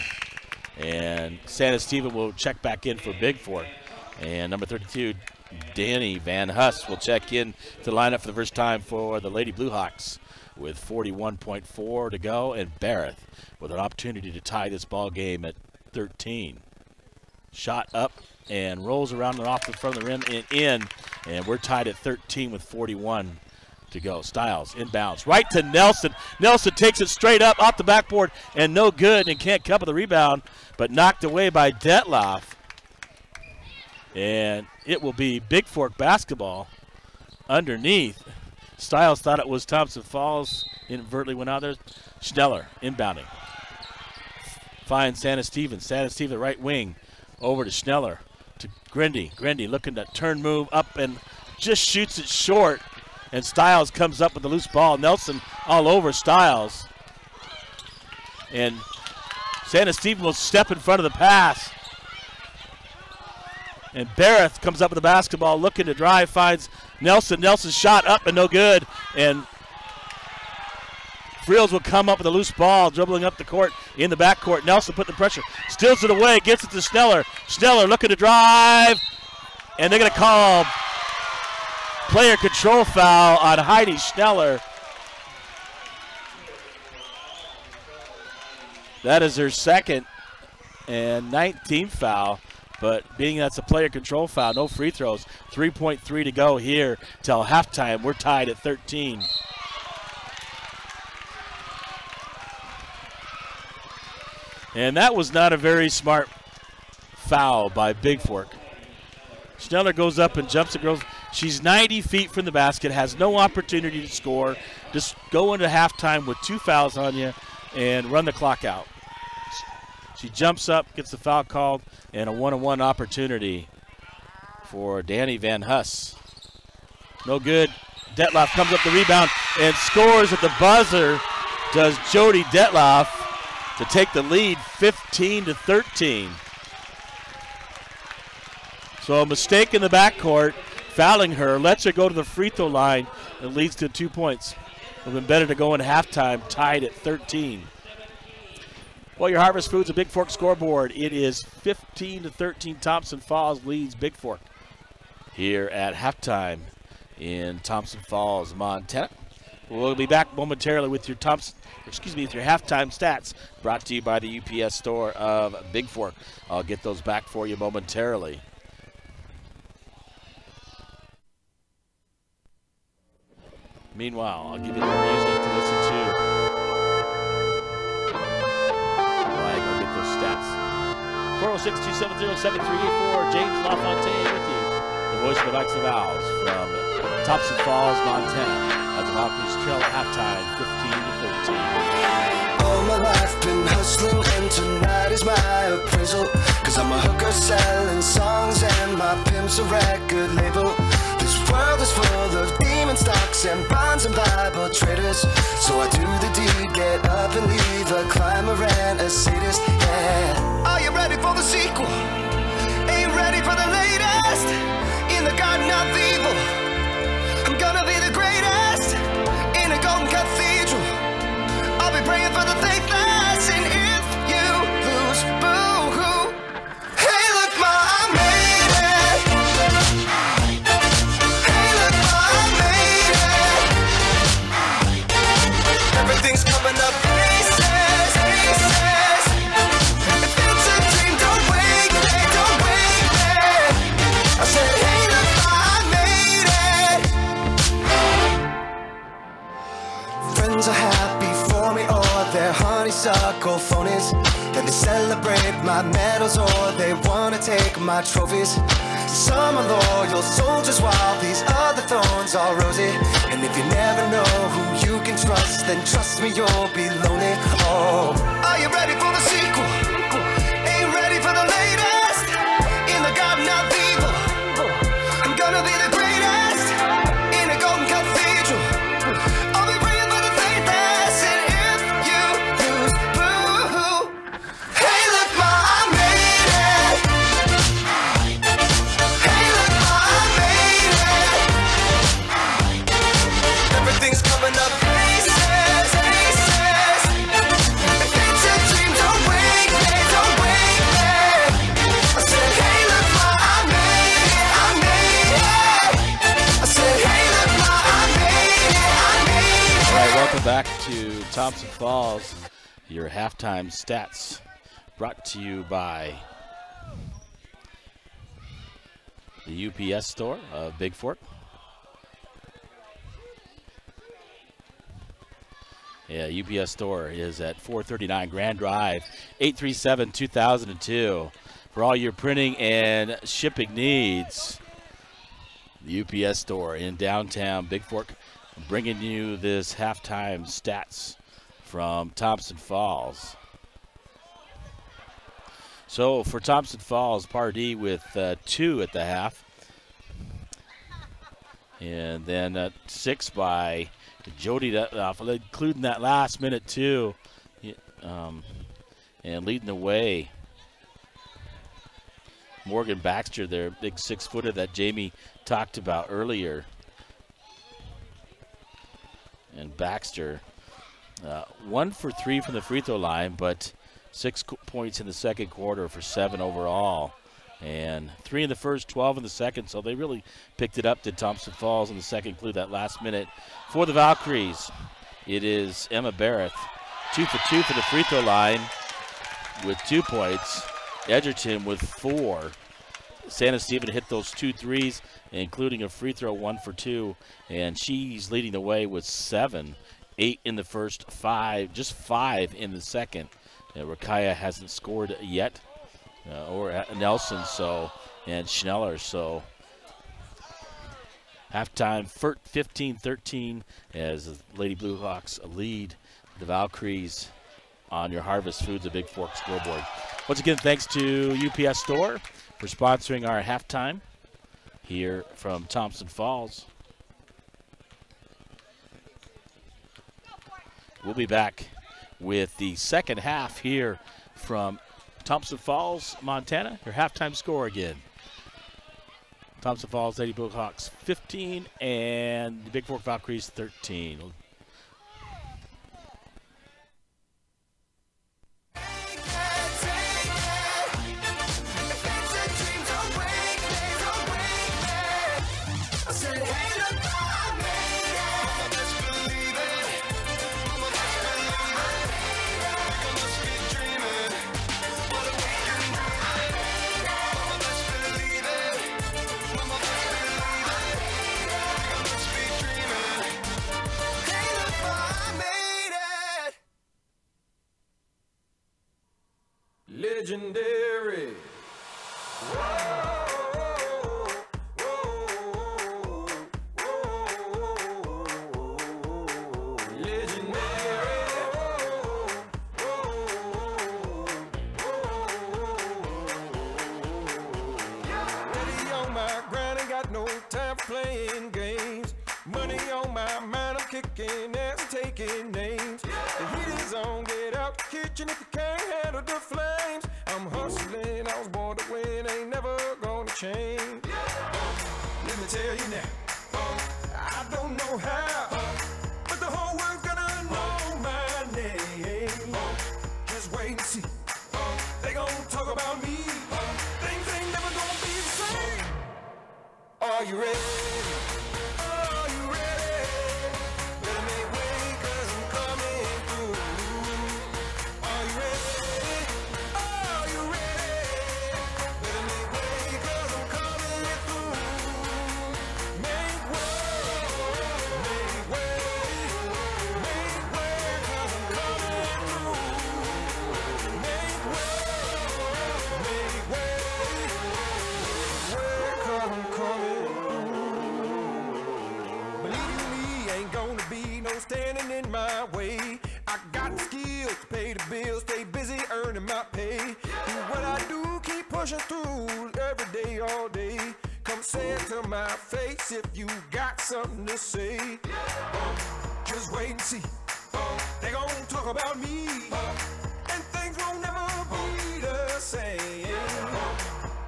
And Santa Steven will check back in for Bigfork. And number 32, Danny Van Huss will check in to the lineup for the first time for the Lady Blue Hawks with 41.4 to go. And Barrett with an opportunity to tie this ball game at 13. Shot up and rolls around and off the front of the rim and in. And we're tied at 13 with 41 to go. Styles inbounds right to Nelson. Nelson takes it straight up off the backboard and no good, and can't cover the rebound, but knocked away by Detloff. And it will be Bigfork basketball underneath. Styles thought it was Thompson Falls, inadvertently went out there. Schneller inbounding. Finds Santa Stevens. Santa Stevens, right wing, over to Schneller, to Grindy. Grindy looking to turn move up and just shoots it short. And Styles comes up with the loose ball. Nelson all over Styles. And Santa Stevens will step in front of the pass. And Barrett comes up with the basketball, looking to drive, finds Nelson. Nelson's shot up and no good. And Frields will come up with a loose ball, dribbling up the court in the backcourt. Nelson put the pressure, steals it away, gets it to Schneller. Schneller looking to drive. And they're going to call player control foul on Heidi Schneller. That is her second and 19th foul, but being that's a player control foul, no free throws. 3.3 to go here till halftime. We're tied at 13. And that was not a very smart foul by Bigfork. Schneller goes up and jumps the girls. She's 90 feet from the basket, has no opportunity to score. Just go into halftime with 2 fouls on you and run the clock out. She jumps up, gets the foul called, and a one-on-one opportunity for Danny Van Huss. No good. Detloff comes up the rebound and scores at the buzzer. Does Jody Detloff to take the lead 15-13. So a mistake in the backcourt, fouling her, lets her go to the free throw line, and leads to 2 points. It would have been better to go in halftime, tied at 13. Well, your Harvest Foods a Bigfork scoreboard. It is 15-13. Thompson Falls leads Bigfork here at halftime in Thompson Falls, Montana. We'll be back momentarily with your with your halftime stats, brought to you by the UPS store of Bigfork. I'll get those back for you momentarily. Meanwhile, I'll give you a little music to listen to while I go get those stats. 406-270-7384, James LaFontaine with you. The voice of the Vikes and Vals from Thompson Falls, Montana. As the Valkyries trail at halftime, 15-13. All my life been hustling, and tonight is my appraisal. Cause I'm a hooker selling songs, and my pimp's a record label. This world is full of demon stocks and bonds and Bible traders. So I do the deed, get up and leave a climber and a sadist, yeah. Are you ready for the sequel? Ain't ready for the latest? In the garden of evil, I'm gonna be the greatest. In a golden cathedral, I'll be praying for the faithless. And if you lose, boo-hoo. Hey, look, ma, I made it. titles or they wanna take my trophies. Some are loyal soldiers while these other thorns are rosy. And if you never know who you can trust, then trust me, you'll be lonely. Oh, are you ready for the sequel? Ain't ready for the latest. In the garden of evil, I'm gonna be the greatest. In a golden cathedral, I'll be praying for the faithless. And if you lose, boo-hoo. Hey, look, Ma, I made it. Hey, look, Ma, I made it. Everything's coming up aces, aces. If it's a dream, don't wake me, don't wake me. I said, hey, look, Ma, I made it, I made it. I said, hey, look, Ma, I made it, I made it. All right, welcome back to Thompson Falls. Your halftime stats brought to you by the UPS store of Bigfork. Yeah, UPS store is at 439 Grand Drive, 837-2002. For all your printing and shipping needs, the UPS store in downtown Bigfork, bringing you this halftime stats from Thompson Falls. So for Thompson Falls, Pardee with 2 at the half. And then 6 by Jody, including that last minute too. And leading the way, Morgan Baxter, their big 6-footer that Jamie talked about earlier. And Baxter, 1 for 3 from the free throw line, but 6 points in the second quarter for 7 overall. And 3 in the first, 12 in the second, so they really picked it up, did Thompson Falls in the second, include that last minute. For the Valkyries, it is Emma Barrett, 2 for 2 for the free throw line with 2 points. Edgerton with 4. Santa Stephen hit those 2 threes, including a free throw, 1 for 2, and she's leading the way with 7. 8 in the first, 5, just 5 in the second. Rakaya hasn't scored yet, or Nelson, and Schneller, so halftime 15-13 as the Lady Blue Hawks lead the Valkyries on your Harvest Foods, a Bigfork scoreboard. Once again, thanks to UPS Store for sponsoring our halftime here from Thompson Falls. We'll be back with the second half here from Thompson Falls, Montana. Your halftime score again. Thompson Falls Lady Blue Hawks 15 and the Bigfork Valkyries 13. Legendary. Playing games, money on my mind, I'm kicking ass and taking names. The heat is on, get out the kitchen if you can't handle the flames. I'm hustling, I was born to win, ain't never gonna change. Let me tell you now, I don't know how, but the whole world's gonna know my name. Just wait and see, they gonna talk about me, things ain't never gonna be the same. Are you ready? Are you ready? Better make way, 'cause I'm coming through. Are you ready? Are you ready? Better make way, 'cause I'm coming through. Make way, 'cause I'm coming through. Make way, pushing through every day, all day. Come say it to my face if you got something to say. Just wait and see. They gon' talk about me, and things won't never be the same.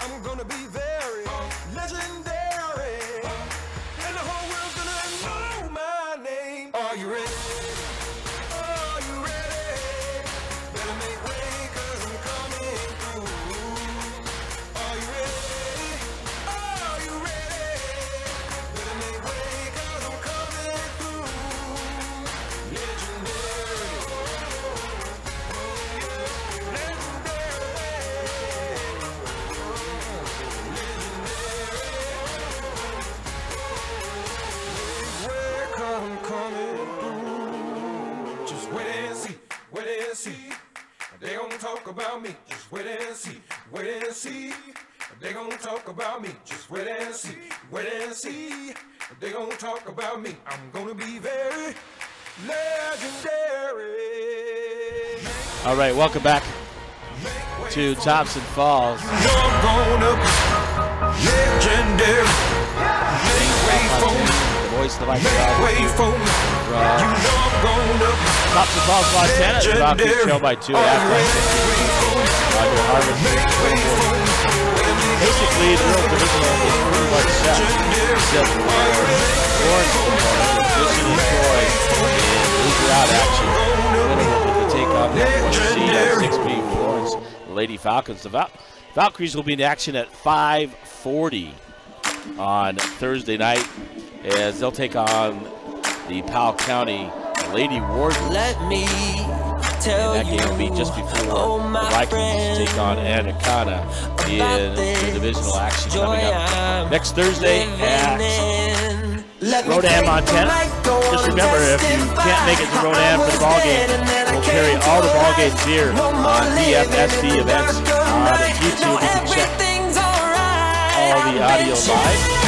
I'm gonna be very legendary, and the whole world's gonna know my name. Are you ready? Are you ready? Better make way, 'cause I'm coming through. Are you ready? Are you ready? Better make way, 'cause I'm coming through. Legendary. I'm coming through. Just wait and see, wait and see. They gon' talk about me. Just wait and see, wait and see. They gon' talk about me. Just wait and see, wait and see. They gon' talk about me. I'm gonna be very legendary. All right, welcome back to Thompson Falls. You're gonna be legendary. Make way for me. Voice of the Vikes. Wait for me. You know I'm gonna Thompson Falls, Montana. The Vikes trail by 2 at halftime. Basically, the real divisional is pretty much set. Except for Lawrence Edition and Troy in loser out action. Winner will get to take on the seed at 6B Florence Lady Falcons. The Valkyries will be in action at 5:40 on Thursday night, as they'll take on the Powell County Lady Wardens. Let me tell and that game will be just before the Vikings take on Anaconda in the divisional action coming up next Thursday at Rodan, Montana. Just remember, if you can't make it to Rodan for the ball game, we'll carry all the ball games here on BFSD events on YouTube. You can check all the audio live.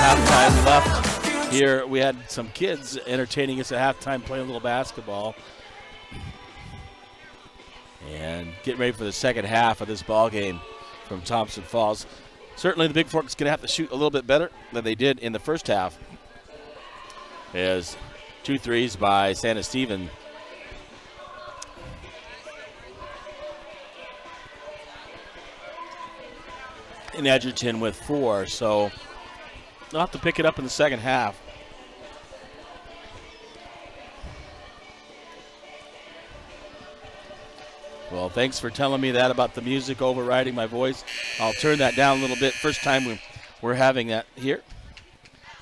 Halftime left here. We had some kids entertaining us at halftime, playing a little basketball, and getting ready for the second half of this ball game from Thompson Falls. Certainly, the Bigfork is going to have to shoot a little bit better than they did in the first half, as 2 threes by Santa Stephen. And Edgerton with 4, so they'll have to pick it up in the second half. Well, thanks for telling me that about the music overriding my voice. I'll turn that down a little bit. First time we're having that here.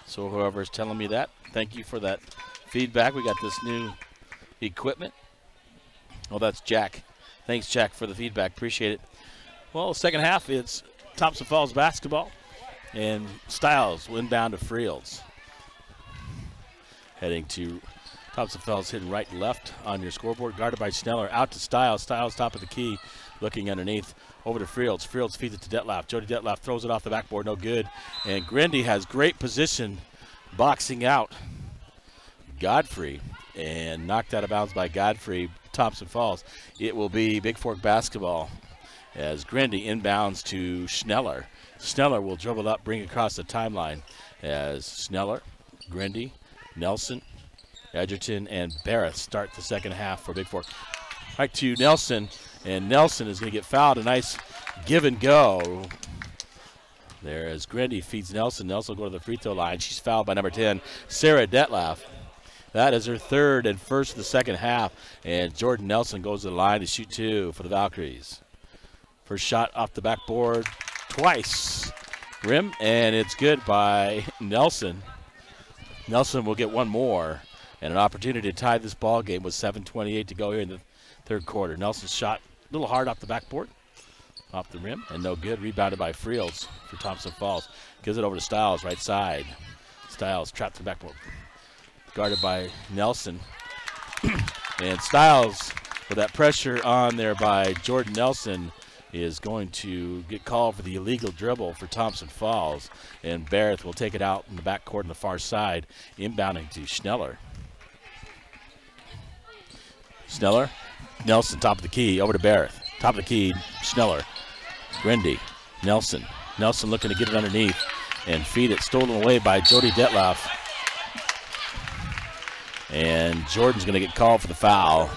So whoever's telling me that, thank you for that feedback. We got this new equipment. Oh, that's Jack. Thanks, Jack, for the feedback. Appreciate it. Well, second half, it's Thompson Falls basketball. And Styles inbound to Friels. Heading to Thompson Falls, hitting right and left on your scoreboard. Guarded by Schneller. Out to Styles. Styles top of the key. Looking underneath. Over to Friels. Friels feeds it to Detlaff. Jody Detlaff throws it off the backboard. No good. And Grindy has great position boxing out Godfrey. And knocked out of bounds by Godfrey. Thompson Falls. It will be Bigfork basketball as Grindy inbounds to Schneller. Schneller will dribble up, bring across the timeline as Schneller, Grindy, Nelson, Edgerton, and Barrett start the second half for Bigfork. Right to Nelson, and Nelson is going to get fouled. A nice give and go there as Grindy feeds Nelson. Nelson will go to the free throw line. She's fouled by number 10, Sarah Detlaff. That is her third and first of the second half, and Jordan Nelson goes to the line to shoot 2 for the Valkyries. First shot off the backboard. Twice. Rim, and it's good by Nelson. Nelson will get one more and an opportunity to tie this ball game with 7:28 to go here in the third quarter. Nelson's shot a little hard off the backboard, off the rim, and no good. Rebounded by Friels for Thompson Falls. Gives it over to Styles, right side. Styles trapped the backboard. Guarded by Nelson. And Styles, with that pressure on there by Jordan Nelson, is going to get called for the illegal dribble for Thompson Falls, and Barrett will take it out in the backcourt on the far side, inbounding to Schneller. Schneller, Nelson, top of the key, over to Barrett. Top of the key, Schneller, Grindy, Nelson. Nelson looking to get it underneath and feed it, stolen away by Jody Detloff. And Jordan's going to get called for the foul.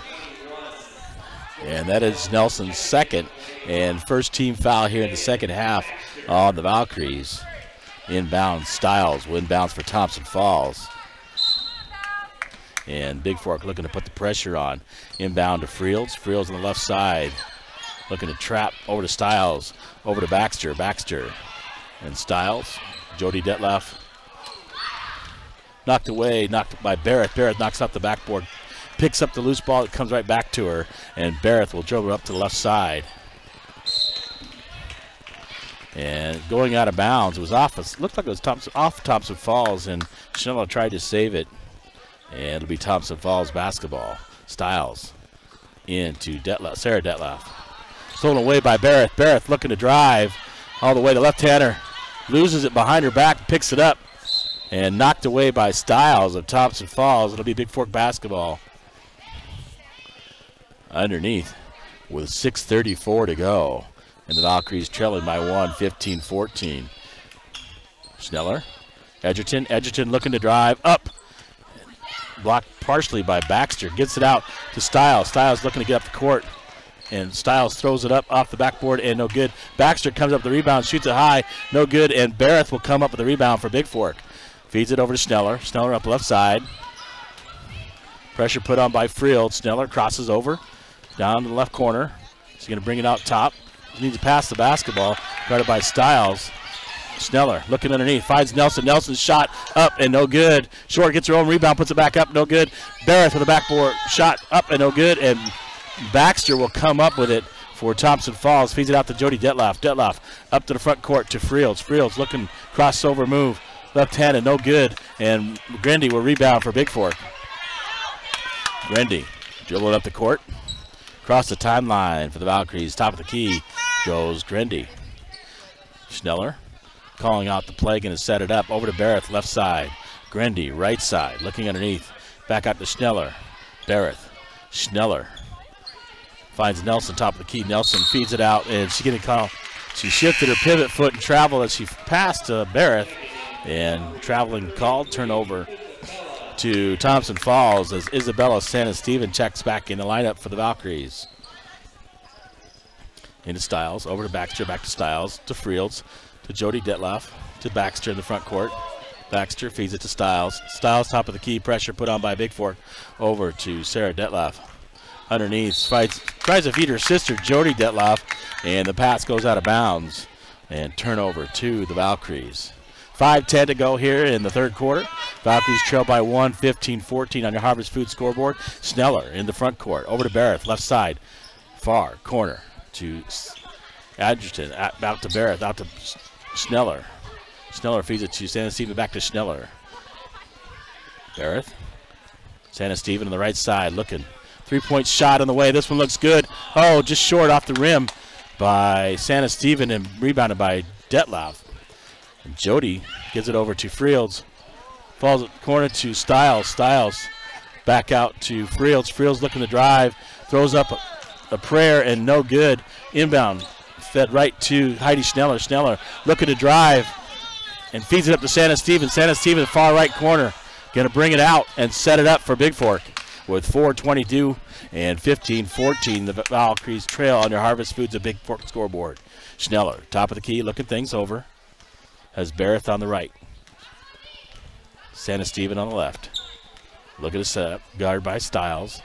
And that is Nelson's second and first team foul here in the second half on the Valkyries. Inbound, Styles will inbounds for Thompson Falls. And Bigfork looking to put the pressure on. Inbound to Frields. Frields on the left side. Looking to trap over to Styles. Over to Baxter. Baxter and Styles. Jody Detloff. Knocked away, knocked by Barrett. Barrett knocks off the backboard. Picks up the loose ball. It comes right back to her. And Barrett will dribble up to the left side. And going out of bounds. It was off. It looked like it was off Thompson Falls. And Schneller tried to save it. And it'll be Thompson Falls basketball. Styles into Detloff, Sarah Detloff. Stolen away by Barrett. Barrett looking to drive all the way. The left-hander loses it behind her back, picks it up, and knocked away by Styles of Thompson Falls. It'll be Bigfork basketball. Underneath with 6:34 to go. And the Valkyries trailing by 1, 15-14. Schneller, Edgerton. Edgerton looking to drive up. Blocked partially by Baxter. Gets it out to Styles. Styles looking to get up the court. And Styles throws it up off the backboard and no good. Baxter comes up with the rebound, shoots it high, no good. And Barrett will come up with the rebound for Bigfork. Feeds it over to Schneller. Schneller up the left side. Pressure put on by Frield. Schneller crosses over down to the left corner. He's going to bring it out top. He needs to pass the basketball. Guarded by Styles. Schneller looking underneath, finds Nelson. Nelson's shot up and no good. Short gets her own rebound, puts it back up, no good. Barrett with a backboard shot up and no good. And Baxter will come up with it for Thompson Falls. Feeds it out to Jody Detloff. Detloff up to the front court to Frields. Frields looking crossover move. Left-handed, no good. And Grindy will rebound for Bigfork. Grindy dribbling up the court. Across the timeline for the Valkyries. Top of the key goes Grindy. Schneller calling out the play, going to set it up. Over to Barrett, left side. Grindy, right side, looking underneath. Back out to Schneller. Barrett, Schneller. Finds Nelson, top of the key. Nelson feeds it out, and she's getting called. She shifted her pivot foot and traveled as she passed to Barrett. And traveling called, turnover to Thompson Falls as Isabella Santa-Steven checks back in the lineup for the Valkyries. Into Styles, over to Baxter, back to Styles, to Frields, to Jody Detloff, to Baxter in the front court. Baxter feeds it to Styles. Styles top of the key, pressure put on by Bigfork. Over to Sarah Detloff. Underneath, tries to feed her sister Jody Detloff, and the pass goes out of bounds. And turnover to the Valkyries. 5:10 to go here in the third quarter. Valkyries trail by 1, 15-14 on your Harvest Food scoreboard. Schneller in the front court. Over to Barrett, left side. Far corner to Edgerton. Out to Barrett, out to Schneller. Schneller feeds it to Santa-Steven, back to Schneller. Barrett. Santa-Steven on the right side looking. Three-point shot on the way. This one looks good. Oh, just short off the rim by Santa-Steven and rebounded by Detloff. And Jody gives it over to Frields. Falls at the corner to Styles. Styles back out to Frields. Frields looking to drive. Throws up a prayer and no good. Inbound. Fed right to Heidi Schneller. Schneller looking to drive and feeds it up to Santa-Steven. Santa-Steven, far right corner. Going to bring it out and set it up for Bigfork. With 4:22 and 15-14, the Valkyries trail on your Harvest Foods a Bigfork scoreboard. Schneller, top of the key, looking things over. Has Barrett on the right. Santa-Steven on the left. Look at the setup. Guarded by Styles.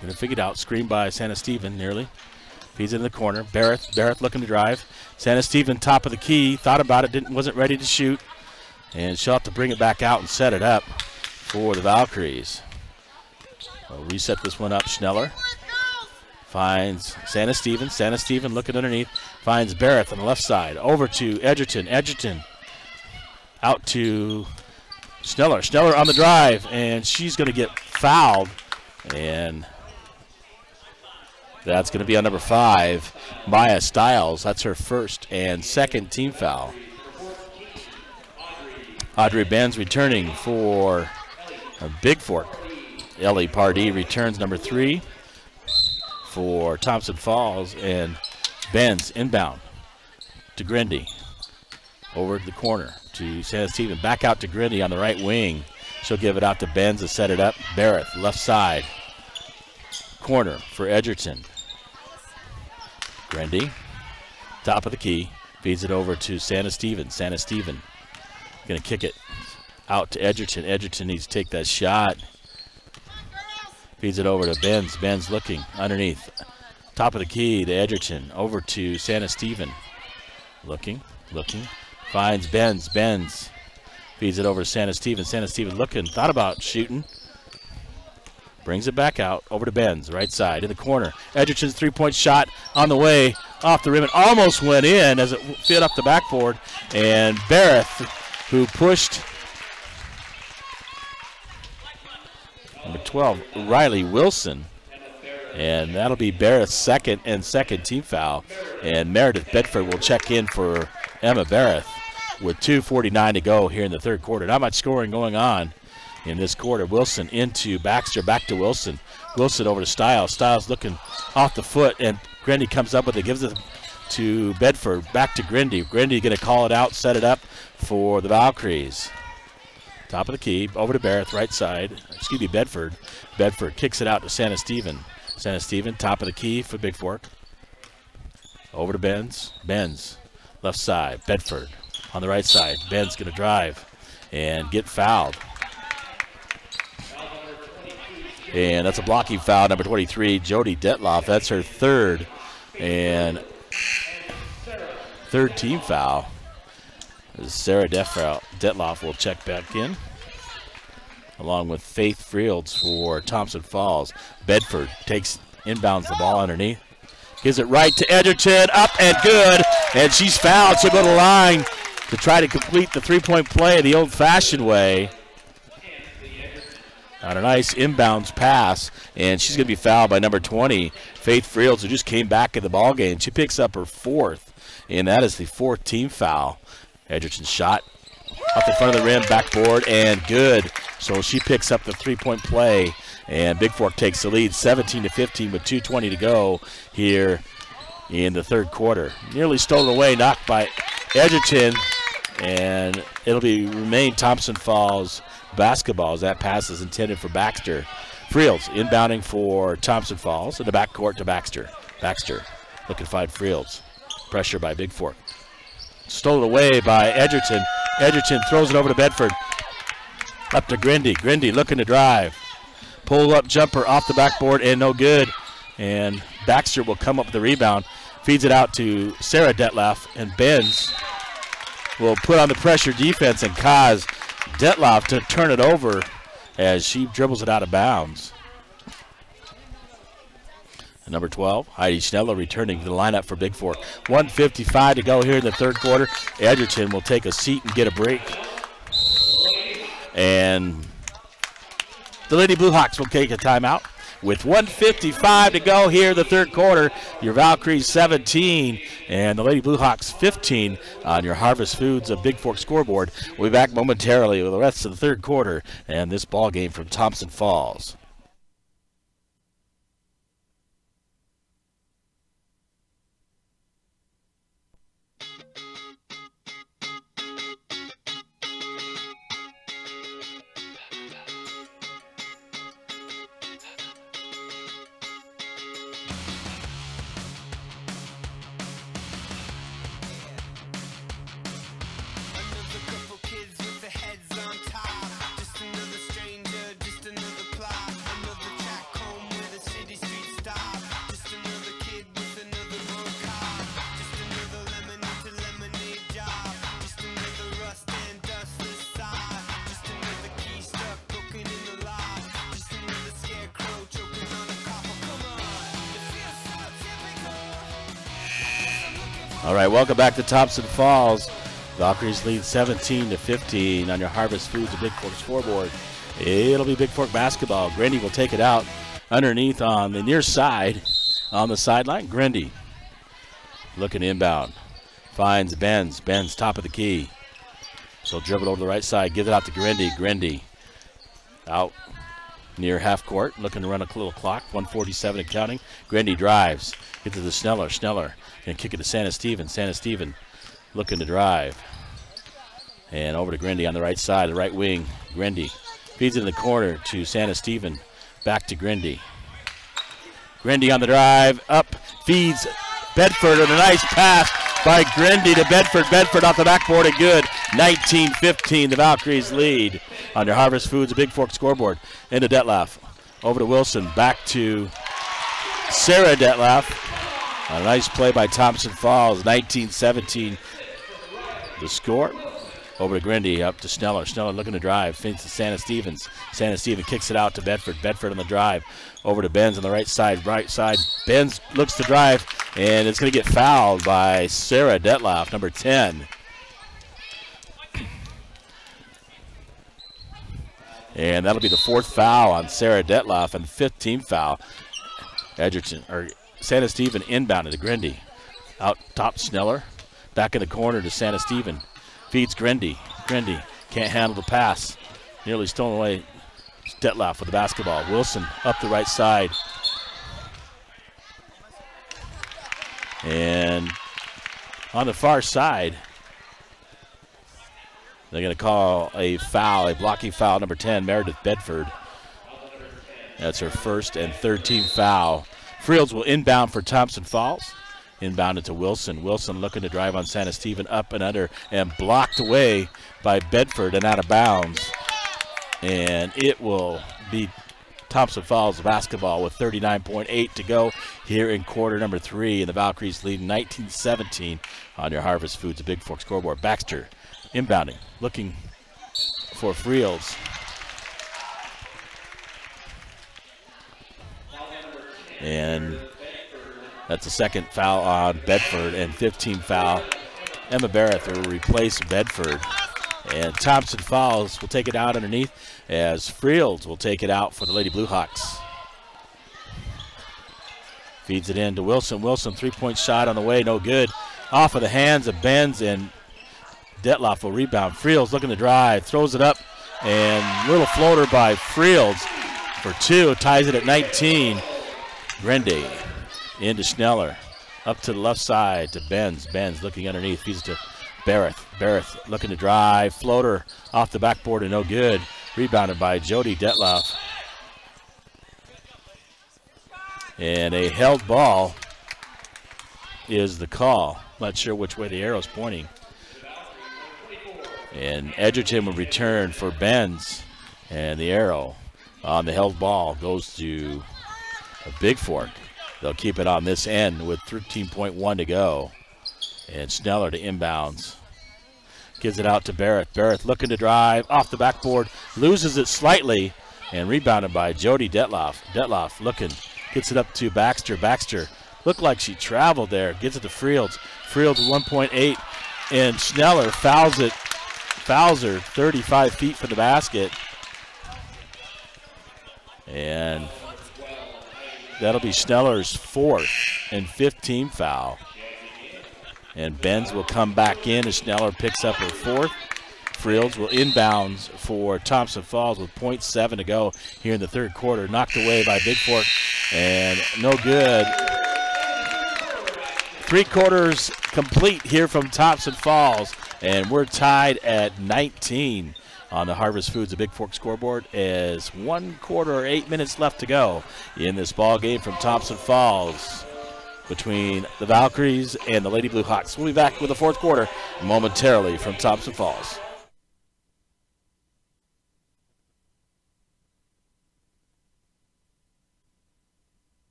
Going to figure it out. Screen by Santa-Steven nearly. Feeds it in the corner. Barrett looking to drive. Santa-Steven top of the key. Thought about it. Wasn't ready to shoot. And she'll have to bring it back out and set it up for the Valkyries. We'll reset this one up. Schneller finds Santa-Steven. Santa-Steven looking underneath. Finds Barrett on the left side. Over to Edgerton. Edgerton out to Schneller. Schneller on the drive, and she's going to get fouled. And That's going to be on number 5, Maya Stiles. That's her first and second team foul. Audrey Benz returning for Bigfork. Ellie Pardee returns number 3 for Thompson Falls, and Benz inbound to Grindy. Over to the corner to Santa Stephen. Back out to Grindy on the right wing. She'll give it out to Benz to set it up. Barrett, left side. Corner for Edgerton. Grindy, top of the key. Feeds it over to Santa Stephen. Santa Stephen going to kick it out to Edgerton. Edgerton needs to take that shot. Feeds it over to Benz. Benz looking underneath. Top of the key to Edgerton. Over to Santa Stephen. Looking. Finds Benz. Benz feeds it over to Santa Stephen. Santa Stephen looking. Thought about shooting. Brings it back out. Over to Benz. Right side in the corner. Edgerton's three-point shot on the way. Off the rim. It almost went in as it fit up the backboard. And Barrett, who pushed number 12, Riley Wilson. And that'll be Barrett's second team foul. And Meredith Bedford will check in for Emma Barrett with 2:49 to go here in the third quarter. Not much scoring going on in this quarter. Wilson into Baxter, back to Wilson. Wilson over to Stiles. Stiles looking off the foot, and Grindy comes up with it, gives it to Bedford, back to Grindy. Grindy going to call it out, set it up for the Valkyries. Top of the key, over to Barrett, right side. Excuse me, Bedford. Bedford kicks it out to Santa Stephen. Santa Stephen, top of the key for Bigfork. Over to Benz. Benz, left side. Bedford on the right side. Benz going to drive and get fouled. And that's a blocking foul, number 23, Jody Detloff. That's her third team foul. Sarah Detloff will check back in, along with Faith Fields for Thompson Falls. Bedford inbounds the ball underneath. Gives it right to Edgerton, up and good. And she's fouled. She'll go to the line to try to complete the three-point play the old-fashioned way. On a nice inbounds pass, and she's going to be fouled by number 20, Faith Fields, who just came back in the ball game. She picks up her fourth, and that is the fourth team foul. Edgerton's shot up in front of the rim, backboard, and good. So she picks up the three-point play, and Bigfork takes the lead 17-15 with 2:20 to go here in the third quarter. Nearly stolen away, knocked by Edgerton, and it'll remain Thompson Falls basketball as that pass is intended for Baxter. Fields inbounding for Thompson Falls in the backcourt to Baxter. Baxter looking to find Fields. Pressure by Bigfork. Stolen away by Edgerton. Edgerton throws it over to Bedford. Up to Grindy. Grindy looking to drive. Pull up jumper off the backboard and no good. And Baxter will come up with the rebound. Feeds it out to Sarah Detloff, and Benz will put on the pressure defense and cause Detloff to turn it over as she dribbles it out of bounds. And number 12, Heidi Schneller returning to the lineup for Bigfork. 1:55 to go here in the third quarter. Edgerton will take a seat and get a break. And the Lady Blue Hawks will take a timeout. With 1:55 to go here in the third quarter, your Valkyries 17 and the Lady Blue Hawks 15 on your Harvest Foods Bigfork scoreboard. We'll be back momentarily with the rest of the third quarter and this ball game from Thompson Falls. All right, welcome back to Thompson Falls. Valkyries lead 17-15 on your Harvest Foods Bigfork scoreboard. It'll be Bigfork basketball. Grandy will take it out underneath on the near side. on the sideline. Grindy looking inbound. Finds Benz. Benz top of the key. So dribble over to the right side. Gives it out to Grindy. Grindy out near half court. Looking to run a little clock. 1:47 and counting. Grindy drives. Gets it to Sneller. Sneller going to kick it to Santa Steven. Santa Steven looking to drive. And over to Grindy on the right side, the right wing. Grindy feeds it in the corner to Santa Steven. Back to Grindy. Grindy on the drive. Up. Feeds Bedford, and a nice pass by Grindy to Bedford. Bedford off the backboard and good. 19-15, the Valkyries lead on their Harvest Foods Bigfork scoreboard. Into Detlaff. Over to Wilson. Back to Sarah Detlaff. A nice play by Thompson Falls. 19-17 the score. Over to Grindy, up to Sneller. Sneller looking to drive. Fins to Santa Stevens. Santa Stevens kicks it out to Bedford. Bedford on the drive. Over to Benz on the right side. Right side. Benz looks to drive, and it's going to get fouled by Sarah Detlaff, number 10. And that'll be the 4th foul on Sarah Detlaff and 15th foul. Santa Steven inbounded to Grindy. Out top Sneller. Back in the corner to Santa Steven. Feeds Grindy. Grindy can't handle the pass. Nearly stolen away. Detlaff with the basketball. Wilson up the right side. And on the far side, they're going to call a foul, a blocking foul, number 10, Meredith Bedford. That's her first and third team foul. Friels will inbound for Thompson Falls. Inbounded to Wilson. Wilson looking to drive on Santa Steven, up and under, and blocked away by Bedford and out of bounds. And it will be Thompson Falls basketball with 39.8 to go here in quarter number 3. And the Valkyries lead 19-17 on your Harvest Foods Bigfork scoreboard. Baxter inbounding, looking for Friels. And that's the second foul on Bedford, and 15th foul. Emma Barrett will replace Bedford. And Thompson Falls will take it out underneath as Friels will take it out for the Lady Blue Hawks. Feeds it in to Wilson. Wilson, three-point shot on the way, no good. Off of the hands of Benz, and Detlaff will rebound. Friels looking to drive, throws it up, and little floater by Friels for 2, ties it at 19. Grindy into Sneller, up to the left side to Benz. Benz looking underneath, feeds it to Barrett. Barrett looking to drive, floater off the backboard and no good. Rebounded by Jody Detlaff. And a held ball is the call. Not sure which way the arrow's pointing. And Edgerton will return for Benz. And the arrow on the held ball goes to a Bigfork. They'll keep it on this end with 13.1 to go. And Sneller to inbounds. Gives it out to Barrett. Barrett looking to drive off the backboard. Loses it slightly. And rebounded by Jody Detlaff. Detlaff looking. Gets it up to Baxter. Baxter looked like she traveled there. Gets it to Friels. Friels with 1.8. And Sneller fouls it. Fouls her 35 feet from the basket. And that'll be Sneller's 4th and 15th foul. And Benz will come back in as Sneller picks up her 4th. Friels will inbounds for Thompson Falls with 0.7 to go here in the third quarter. Knocked away by Bigfork and no good. 3 quarters complete here from Thompson Falls, and we're tied at 19 on the Harvest Foods Bigfork scoreboard as 1 quarter or 8 minutes left to go in this ball game from Thompson Falls between the Valkyries and the Lady Blue Hawks. We'll be back with the 4th quarter momentarily from Thompson Falls.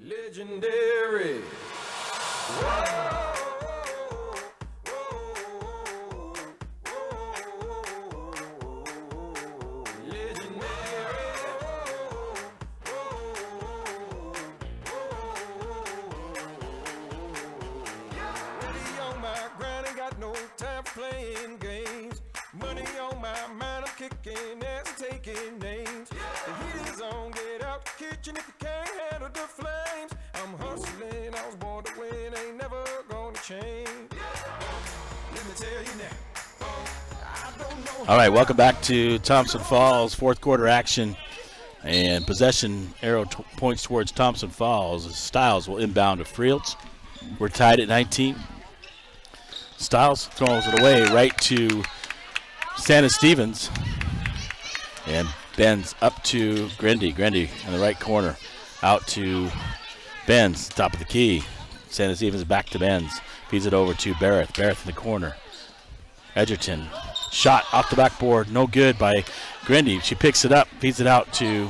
Legendary. Playing on my mind, I'm kicking ass and taking names. The heat is on, get out the kitchen if you can't handle the flames. I'm hustling, I was born to win, ain't never gonna change. Let me tell you now. All right, welcome back to Thompson Falls, fourth quarter action. And possession arrow points towards Thompson Falls. Styles will inbound to Fields. We're tied at 19. Styles throws it away right to Santa Stevens. And bends up to Grindy. Grindy in the right corner. Out to Benz, top of the key. Santa Stevens back to Benz. Feeds it over to Barrett. Barrett in the corner. Edgerton. Shot off the backboard. No good by Grindy. She picks it up. Feeds it out to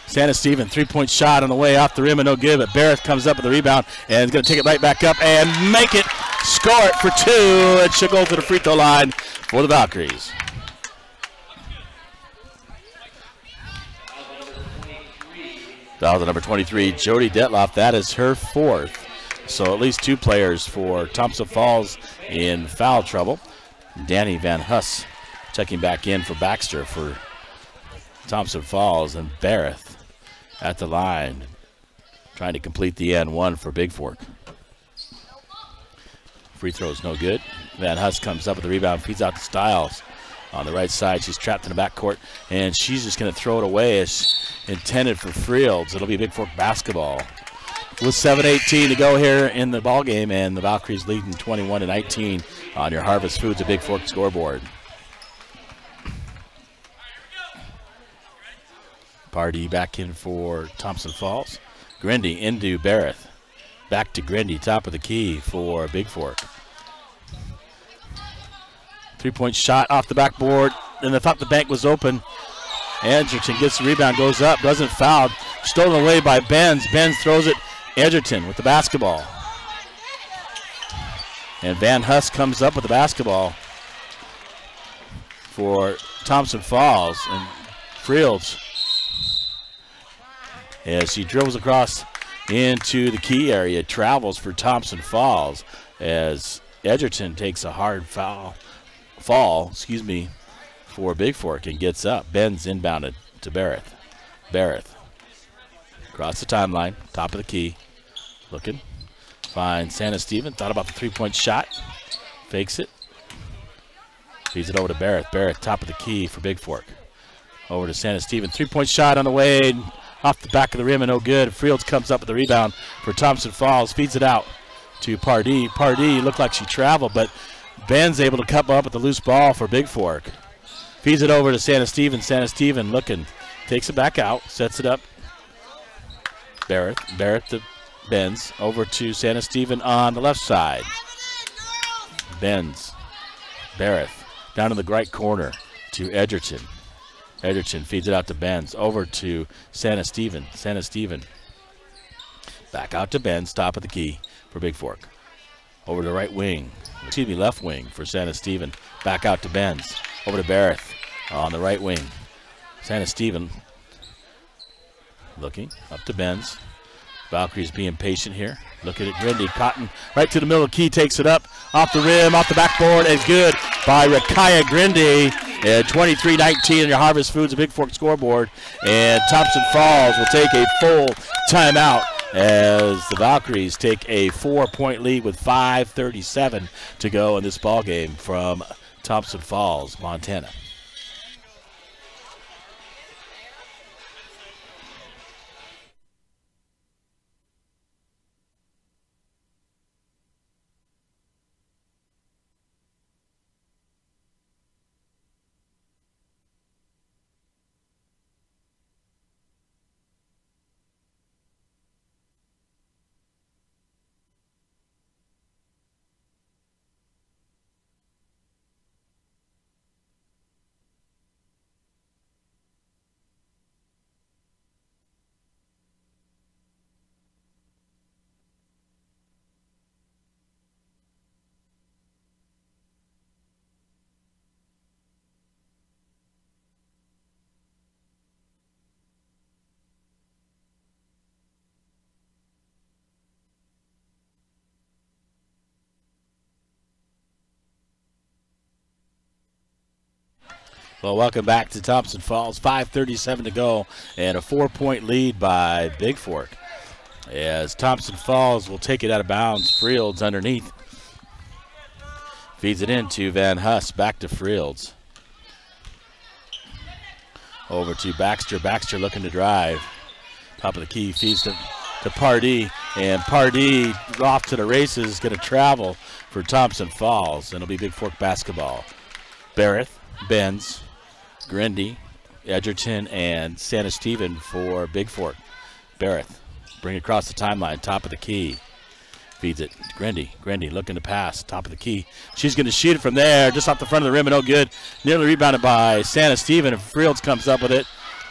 Santa Stevens. 3-point shot on the way off the rim and no good. But Barrett comes up with the rebound and is going to take it right back up and make it. Score it for 2. And she'll go to the free throw line for the Valkyries. Foul to number 23, Jody Detloff. That is her 4th. So at least 2 players for Thompson Falls in foul trouble. Danny Van Huss checking back in for Baxter for Thompson Falls, and Barrett at the line trying to complete the N1 for Bigfork. Free throw's no good. Van Huss comes up with the rebound, feeds out to Styles on the right side. She's trapped in the backcourt, and she's just going to throw it away as intended for Fields. It'll be Bigfork basketball. With 7:18 to go here in the ball game, and the Valkyries leading 21-19 on your Harvest Foods of Bigfork scoreboard. Pardee back in for Thompson Falls. Grindy into Barrett. Back to Grindy, top of the key for Bigfork. 3-point shot off the backboard, and they thought the bank was open. Edgerton gets the rebound, goes up, doesn't foul. Stolen away by Benz. Benz throws it. Edgerton with the basketball. And Van Huss comes up with the basketball for Thompson Falls. And Fields, as he dribbles across into the key area, travels for Thompson Falls as Edgerton takes a hard fall for Bigfork and gets up. Ben's inbounded to Barrett. Barrett across the timeline, top of the key. Looking, finds Santa Stevens, thought about the 3-point shot, fakes it, feeds it over to Barrett. Barrett, top of the key for Bigfork. Over to Santa Stevens, 3-point shot on the way, off the back of the rim and no good. Fields comes up with the rebound for Thompson Falls, feeds it out to Pardee. Pardee looked like she traveled, but Ben's able to come up with the loose ball for Bigfork. Feeds it over to Santa Stevens. Santa Stevens looking, takes it back out, sets it up. Barrett to Benz, over to Santa Stevens on the left side. Benz, Barrett, down in the right corner to Edgerton. Edgerton feeds it out to Benz, over to Santa Stevens. Santa Stevens back out to Benz, top of the key for Bigfork. Over to right wing, left wing for Santa Stevens. Back out to Benz, over to Barrett on the right wing. Santa Stevens looking up to Benz. Valkyrie's being patient here. Looking at Grindy. Cotton right to the middle of the key, takes it up. Off the rim, off the backboard, and good by Rakaya Grindy. 23-19 on your Harvest Foods of Bigfork scoreboard. And Thompson Falls will take a full timeout as the Valkyries take a 4-point lead with 5:37 to go in this ball game from Thompson Falls, Montana. Well, welcome back to Thompson Falls. 5:37 to go and a 4-point lead by Bigfork. As Thompson Falls will take it out of bounds. Frields underneath. Feeds it into Van Huss. Back to Frields. Over to Baxter. Baxter looking to drive. Top of the key. Feeds to Pardee. And Pardee off to the races. Going to travel for Thompson Falls. And it'll be Bigfork basketball. Barrett, Benz, Grindy, Edgerton, and Santa Stephen for Bigfork. Barrett, bring it across the timeline, top of the key. Feeds it. Grindy looking to pass, top of the key. She's going to shoot it from there, just off the front of the rim, and no good. Nearly rebounded by Santa Stephen, and Frields comes up with it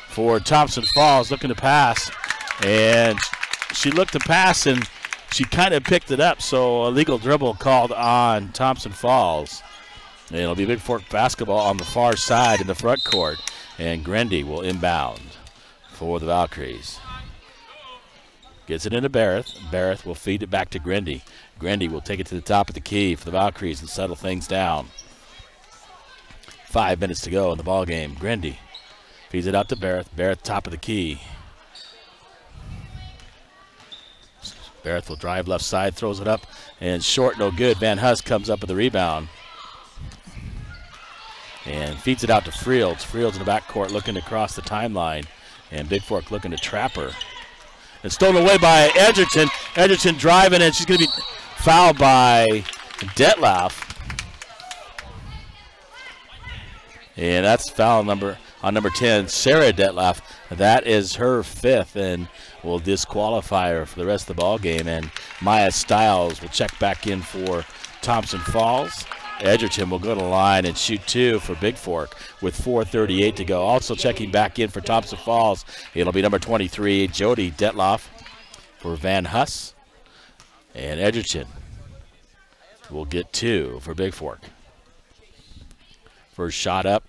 for Thompson Falls, looking to pass. And she looked to pass, and she kind of picked it up, so a legal dribble called on Thompson Falls. And it'll be Bigfork basketball on the far side in the front court. And Grindy will inbound for the Valkyries. Gets it into Barrett. Barrett will feed it back to Grindy. Grindy will take it to the top of the key for the Valkyries and settle things down. 5 minutes to go in the ball game. Grindy feeds it out to Barrett. Barrett top of the key. Barrett will drive left side, throws it up, and short, no good. Van Huss comes up with the rebound. And feeds it out to Frields. Frields in the backcourt looking to cross the timeline. And Bigfork looking to trap her. And stolen away by Edgerton. Edgerton driving, and she's going to be fouled by Detlaff. And that's foul number 10, Sarah Detlaff. That is her 5th, and will disqualify her for the rest of the ball game. And Maya Stiles will check back in for Thompson Falls. Edgerton will go to the line and shoot 2 for Bigfork with 4:38 to go. Also checking back in for Thompson Falls, it'll be number 23, Jody Detlaff for Van Huss. And Edgerton will get 2 for Bigfork. First shot up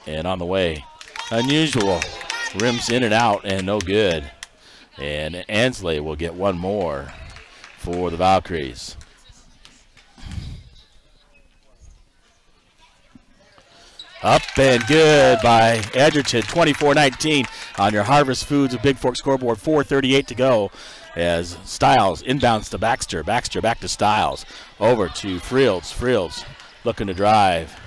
and on the way. Unusual. Rims in and out and no good. And Ansley will get 1 more for the Valkyries. Up and good by Edgerton, 24-19 on your Harvest Foods of Bigfork scoreboard. 4:38 to go as Stiles inbounds to Baxter. Baxter back to Stiles. Over to Frields. Frields looking to drive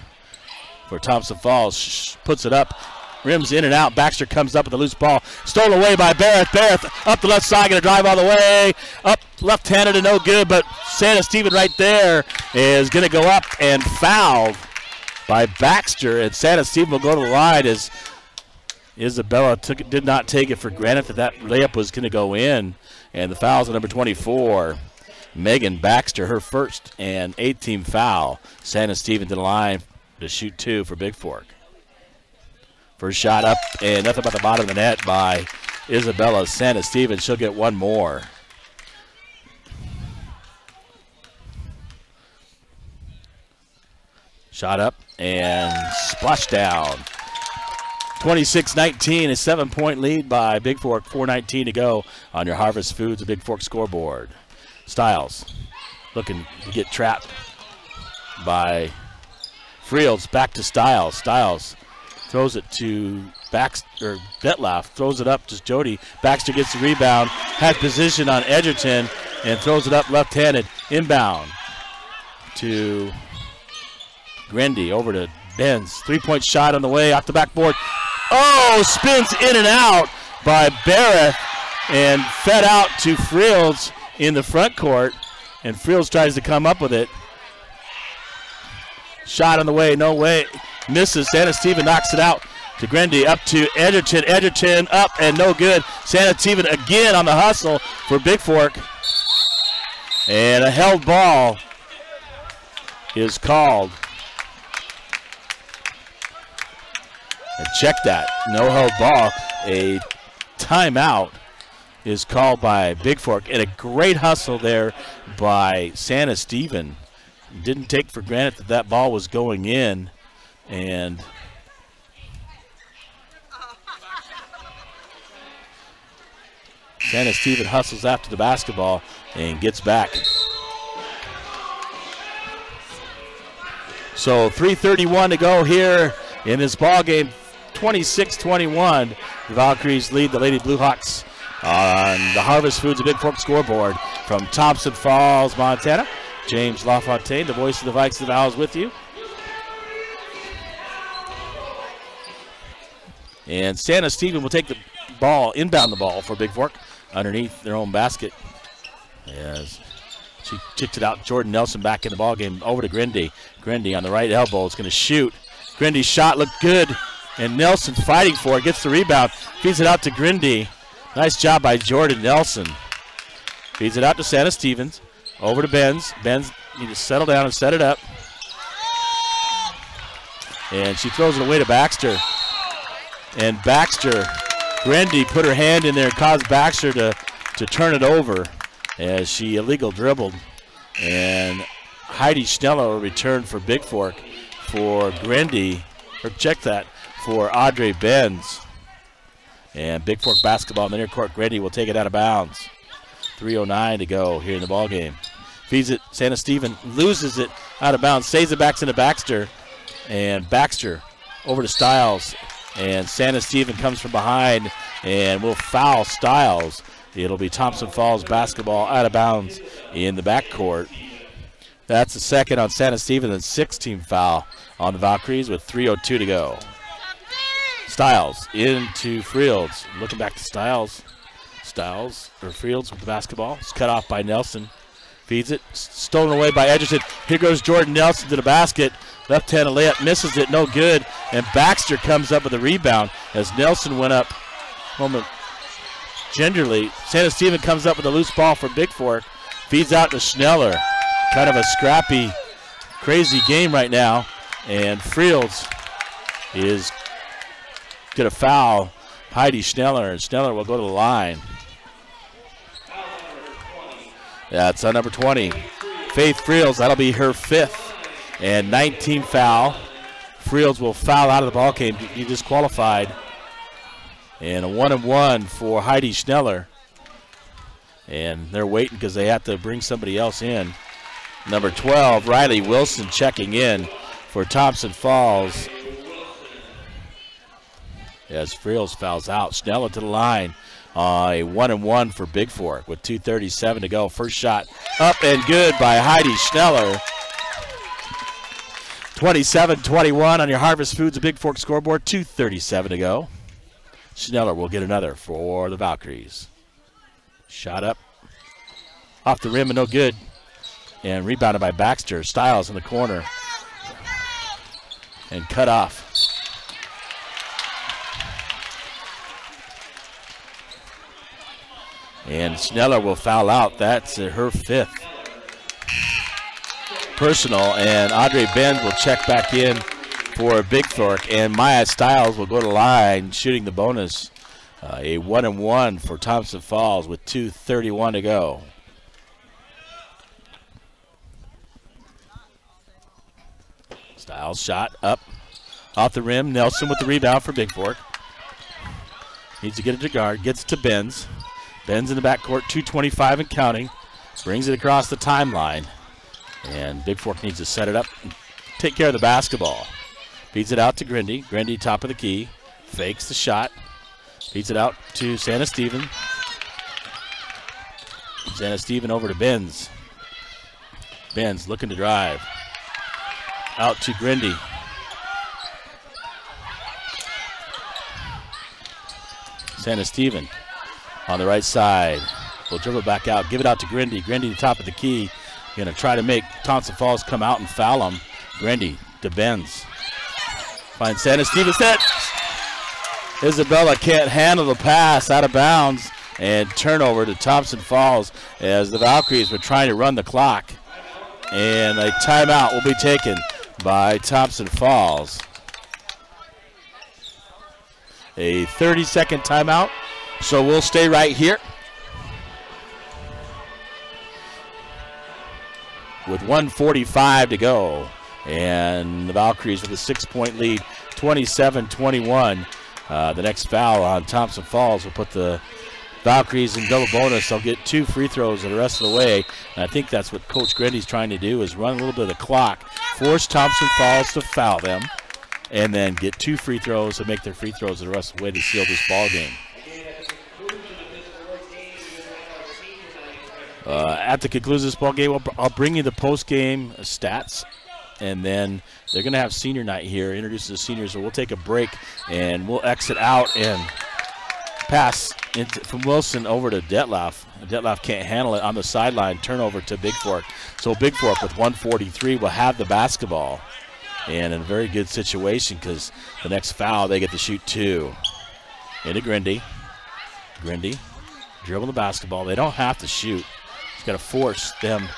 for Thompson Falls. Puts it up. Rims in and out. Baxter comes up with a loose ball. Stolen away by Barrett. Barrett up the left side. Going to drive all the way. Up left-handed and no good, but Santa Stephen right there is going to go up and fouled by Baxter, and Santa Stephen will go to the line as Isabella did not take it for granted that layup was going to go in. And the foul's on number 24, Megan Baxter, her 1st and 18th foul. Santa Stephen to the line to shoot 2 for Bigfork. First shot up and nothing but the bottom of the net by Isabella. Santa Stephen, she'll get 1 more. Shot up and splash down. 26-19, a 7-point lead by Bigfork. 4:19 to go on your Harvest Foods of Bigfork scoreboard. Stiles looking to get trapped by Frields. Back to Stiles. Stiles throws it to Baxter. Detlaff throws it up to Jody. Baxter gets the rebound. Had position on Edgerton and throws it up left-handed. Inbound to Grindy, over to Benz. 3-point shot on the way, off the backboard. Oh, spins in and out by Barrett and fed out to Frields in the front court. And Frields tries to come up with it. Shot on the way, no way. Misses. Santa Stephen knocks it out to Grindy. Up to Edgerton. Edgerton up and no good. Santa Stephen again on the hustle for Bigfork. And a held ball is called. And check that, no held ball. A timeout is called by Bigfork, and a great hustle there by Santa Stephen. Didn't take for granted that that ball was going in, and Santa Stephen hustles after the basketball and gets back. So 3:31 to go here in this ball game. 26-21. The Valkyries lead the Lady Blue Hawks on the Harvest Foods Big Fork scoreboard from Thompson Falls, Montana. James LaFontaine, the voice of the Vikes and the Vals, with you. And Santa Stephen will take the ball, inbound the ball for Big Fork underneath their own basket. As she kicked it out, Jordan Nelson back in the ball game over to Grindy. Grindy on the right elbow is going to shoot. Grindy's shot looked good, and Nelson fighting for it, gets the rebound, feeds it out to Grindy. Nice job by Jordan Nelson. Feeds it out to Santa Stevens, over to Benz. Benz needs to settle down and set it up. And she throws it away to Baxter. And Baxter, Grindy put her hand in there and caused Baxter to turn it over as she illegal dribbled. And Heidi Schneller will return for Big Fork for Grindy, or check that, for Audrey Benz. And Big Fork basketball in the near court. Grindy will take it out of bounds. 3:09 to go here in the ball game. Feeds it, Santa Stephen loses it out of bounds, saves it back into Baxter. And Baxter over to Stiles. And Santa Stephen comes from behind and will foul Stiles. It'll be Thompson Falls basketball out of bounds in the backcourt. That's the second on Santa Stephen, and 16 foul on the Valkyries with 3:02 to go. Stiles into Fields. Looking back to Stiles. Fields with the basketball. It's cut off by Nelson. Feeds it. Stolen away by Edgerton. Here goes Jordan Nelson to the basket. Left-handed layup, misses it, no good. And Baxter comes up with a rebound as Nelson went up gingerly. Santa Stephen comes up with a loose ball for Big Fork. Feeds out to Schneller. Kind of a scrappy, crazy game right now. And Fields is going to foul Heidi Schneller, and Schneller will go to the line. That's on number 20. Faith Fields, that'll be her fifth. And 19 foul. Fields will foul out of the ball game. He disqualified. And a 1-and-1 for Heidi Schneller. And they're waiting because they have to bring somebody else in. Number 12, Riley Wilson checking in for Thompson Falls. As Fields fouls out. Schneller to the line. A 1-and-1 for Big Fork with 2:37 to go. First shot up and good by Heidi Schneller. 27-21 on your Harvest Foods Big Fork scoreboard. 2:37 to go. Schneller will get another for the Valkyries. Shot up. Off the rim and no good. And rebounded by Baxter. Stiles in the corner. And cut off. And Schneller will foul out. That's her fifth personal. And Audrey Benz will check back in for Big Fork. And Maya Stiles will go to the line shooting the bonus. A 1-and-1 for Thompson Falls with 2:31 to go. Stiles shot up off the rim. Nelson with the rebound for Big Fork. Needs to get it to guard. Gets to Benz. Benz in the backcourt, 2:25 and counting. Brings it across the timeline. And Big Fork needs to set it up and take care of the basketball. Feeds it out to Grindy. Grindy top of the key. Fakes the shot. Feeds it out to Santa Stephen. Santa Stephen over to Benz. Benz looking to drive. Out to Grindy. Santa Stephen on the right side. We'll dribble back out. Give it out to Grindy. Grindy to top of the key. Going to try to make Thompson Falls come out and foul him. Grindy to Benz. Finds Santa Stephen set. Isabella can't handle the pass, out of bounds. And turnover to Thompson Falls as the Valkyries were trying to run the clock. And a timeout will be taken by Thompson Falls. A 30-second timeout. So we'll stay right here with 1:45 to go. And the Valkyries with a 6-point lead, 27-21. The next foul on Thompson Falls will put the Valkyries in double bonus. They'll get 2 free throws the rest of the way. And I think that's what Coach Grindy's trying to do, is run a little bit of the clock, force Thompson Falls to foul them. and then get 2 free throws and make their free throws the rest of the way to seal this ball game. At the conclusion of this ball game, I'll bring you the post-game stats, and then they're going to have senior night here, introduce the seniors. So we'll take a break, and we'll exit out and pass from Wilson over to Detlaff. Detlaff can't handle it on the sideline, turnover to Bigfork. So Bigfork with 1:43 will have the basketball, and in a very good situation because the next foul, they get to shoot 2. Into Grindy. Grindy dribble the basketball. They don't have to shoot. Got to force them.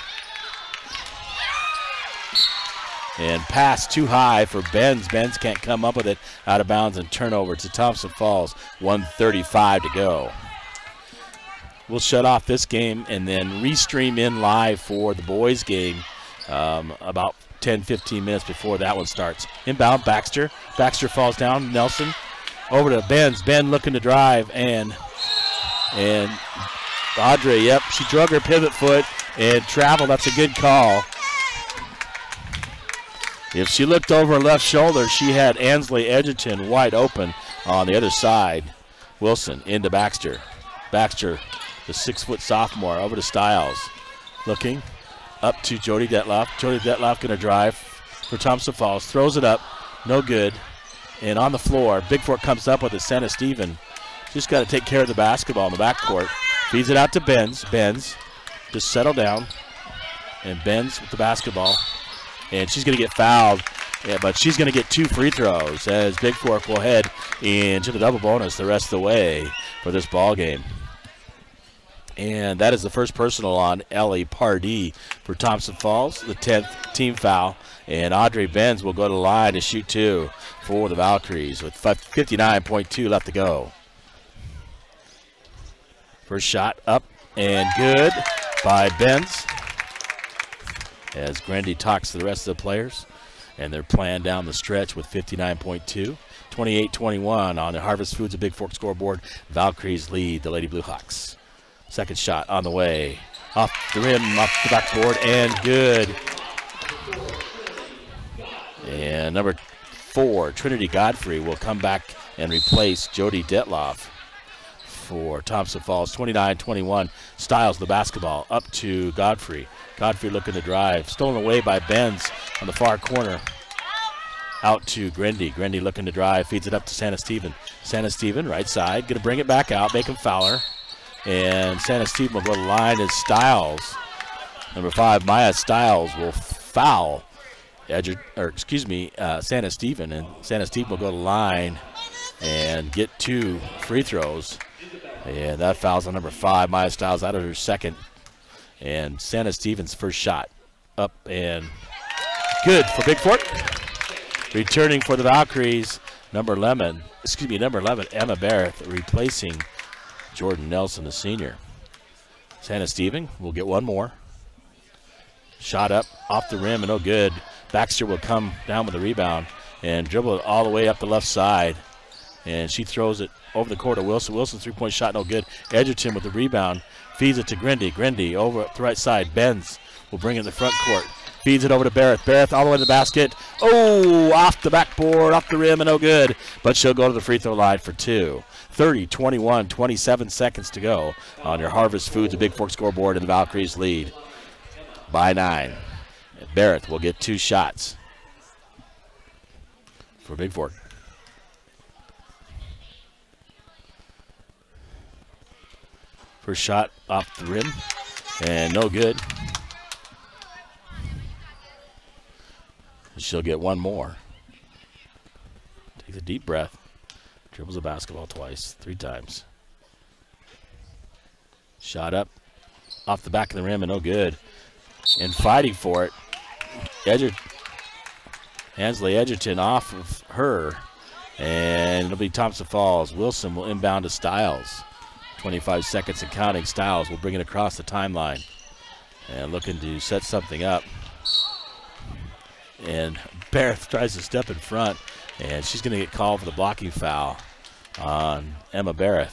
And pass too high for Benz. Benz can't come up with it. Out of bounds and turnover to Thompson Falls. 1:35 to go. We'll shut off this game and then restream in live for the boys game about 10-15 minutes before that one starts. Inbound, Baxter. Baxter falls down. Nelson over to Benz. Ben looking to drive and Audrey, yep, she drug her pivot foot and traveled. That's a good call. If she looked over her left shoulder, she had Ansley Edgerton wide open on the other side. Wilson into Baxter. Baxter, the 6-foot sophomore, over to Stiles. Looking up to Jody Detlaff. Jody Detlaff going to drive for Thompson Falls. Throws it up. No good. And on the floor, Bigfork comes up with it. Santa Stephen just got to take care of the basketball in the backcourt. Feeds it out to Benz. Benz, just settle down. And Benz with the basketball. And she's going to get fouled. Yeah, but she's going to get 2 free throws as Bigfork will head into the double bonus the rest of the way for this ball game. And that is the first personal on Ellie Pardee for Thompson Falls, the 10th team foul. And Audrey Benz will go to the line to shoot 2 for the Valkyries with 59.2 left to go. First shot up and good by Benz. As Grandy talks to the rest of the players, and they're playing down the stretch with 59.2. 28-21 on the Harvest Foods of Bigfork scoreboard. Valkyries lead the Lady Blue Hawks. Second shot on the way. Off the rim, off the backboard, and good. And number 4, Trinity Godfrey, will come back and replace Jody Detlaff for Thompson Falls. 29-21. Stiles the basketball up to Godfrey. Godfrey looking to drive. Stolen away by Benz on the far corner. Out to Grindy. Grindy looking to drive. Feeds it up to Santa Stephen. Santa Stephen, right side. Going to bring it back out. Make him fouler. And Santa Stephen will go to the line as Stiles. Number 5, Maya Stiles, will foul Santa Stephen. And Santa Stephen will go to the line and get 2 free throws. And that fouls on number 5. Maya Stiles out of her second. And Santa Stevens' first shot up and good for Bigfork. Returning for the Valkyries, number 11, Emma Barrett, replacing Jordan Nelson, the senior. Santa Stephen will get one more. Shot up off the rim and no good. Baxter will come down with the rebound and dribble it all the way up the left side. And she throws it over the court to Wilson. Wilson's three-point shot, no good. Edgerton with the rebound. Feeds it to Grindy. Grindy over at the right side. Benz will bring it in the front court. Feeds it over to Barrett. Barrett all the way to the basket. Oh, off the backboard, off the rim, and no good. But she'll go to the free throw line for 2. 30-21, 27 seconds to go on your Harvest Foods and Bigfork scoreboard, and the Valkyries lead by 9. And Barrett will get 2 shots for Bigfork. First shot off the rim, and no good. She'll get one more. Takes a deep breath. Dribbles the basketball twice, 3 times. Shot up, off the back of the rim, and no good. And fighting for it, Ansley Edgerton off of her, and it'll be Thompson Falls. Wilson will inbound to Stiles. 25 seconds and counting. Stiles will bring it across the timeline and looking to set something up. And Barrett tries to step in front, and she's going to get called for the blocking foul on Emma Barrett.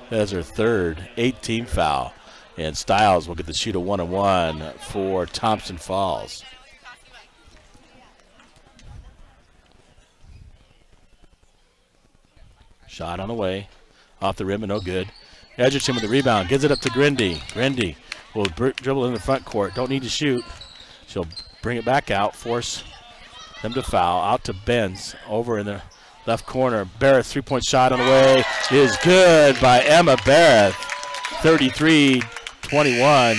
That's her third 8-team foul. And Stiles will get the shoot a 1-on-1 for Thompson Falls. Shot on the way. Off the rim and no good. Edgerton with the rebound. Gives it up to Grindy. Grindy will dribble in the front court. Don't need to shoot. She'll bring it back out. Force them to foul. Out to Benz. Over in the left corner. Barrett, three-point shot on the way. Is good by Emma Barrett. 33-21.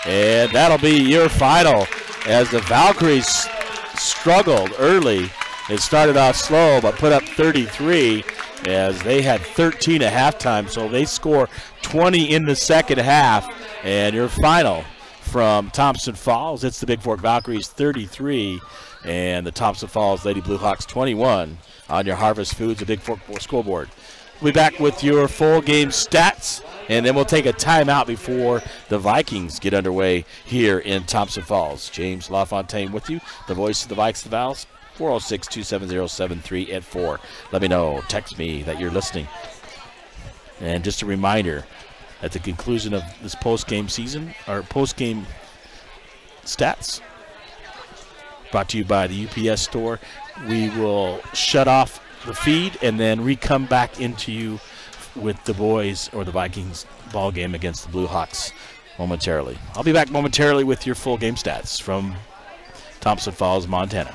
And that'll be your final as the Valkyries struggled early. It started off slow but put up 33 as they had 13 at halftime. So they score 20 in the second half. And your final from Thompson Falls, it's the Bigfork Valkyries 33 and the Thompson Falls Lady Blue Hawks 21 on your Harvest Foods and Bigfork scoreboard. We'll be back with your full game stats, and then we'll take a timeout before the Vikings get underway here in Thompson Falls. James LaFontaine with you, the voice of the Vikes, the Vals, 406-270-7384. Let me know. Text me that you're listening. And just a reminder, at the conclusion of this post-game season, our post-game stats, brought to you by the UPS store, we will shut off the feed and then re-come back into you with the boys or the Vikings ball game against the Blue Hawks momentarily. I'll be back momentarily with your full game stats from Thompson Falls, Montana.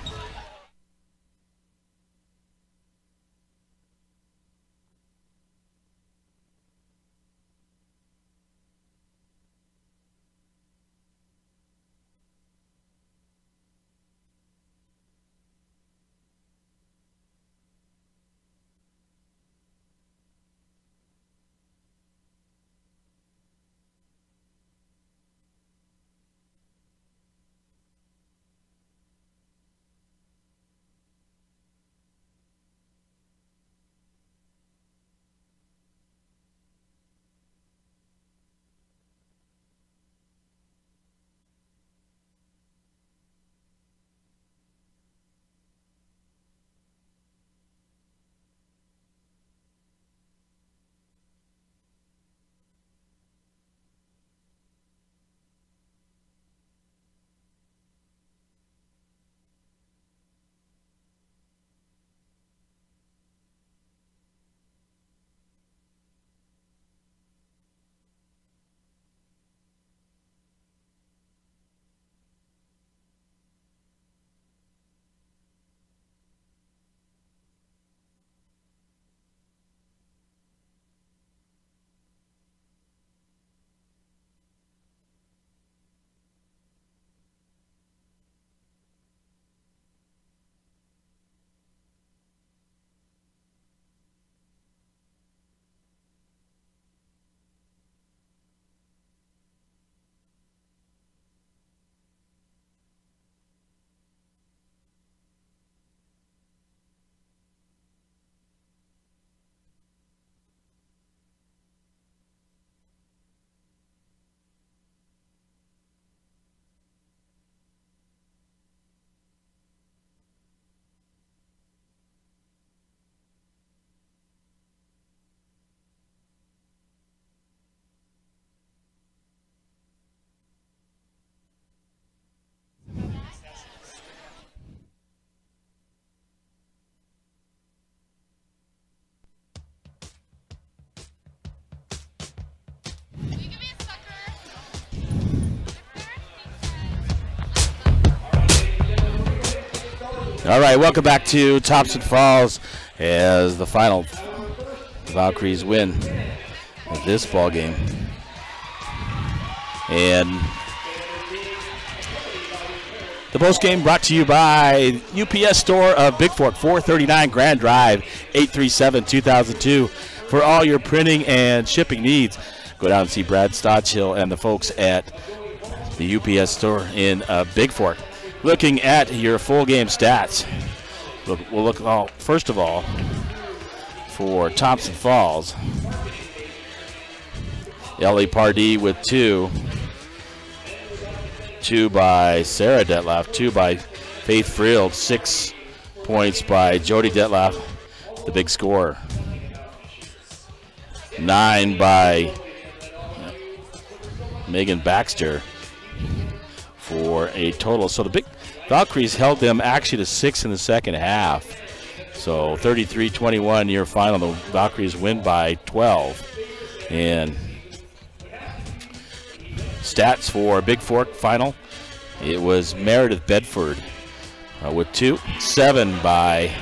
All right, welcome back to Thompson Falls as the final Valkyries win this ball game. And the post game brought to you by UPS Store of Bigfork, 439 Grand Drive, 837-2002. For all your printing and shipping needs, go down and see Brad Stodchill and the folks at the UPS Store in Bigfork. Looking at your full game stats, we'll look first of all for Thompson Falls. Ellie Pardee with two by Sarah Detlaff, 2 by Faith Frield, 6 points by Jody Detlaff, the big scorer. 9 by Megan Baxter for a total. So the big Valkyries held them actually to 6 in the second half. So 33-21 your final. The Valkyries win by 12. And stats for Bigfork final. It was Meredith Bedford with 2. 7 by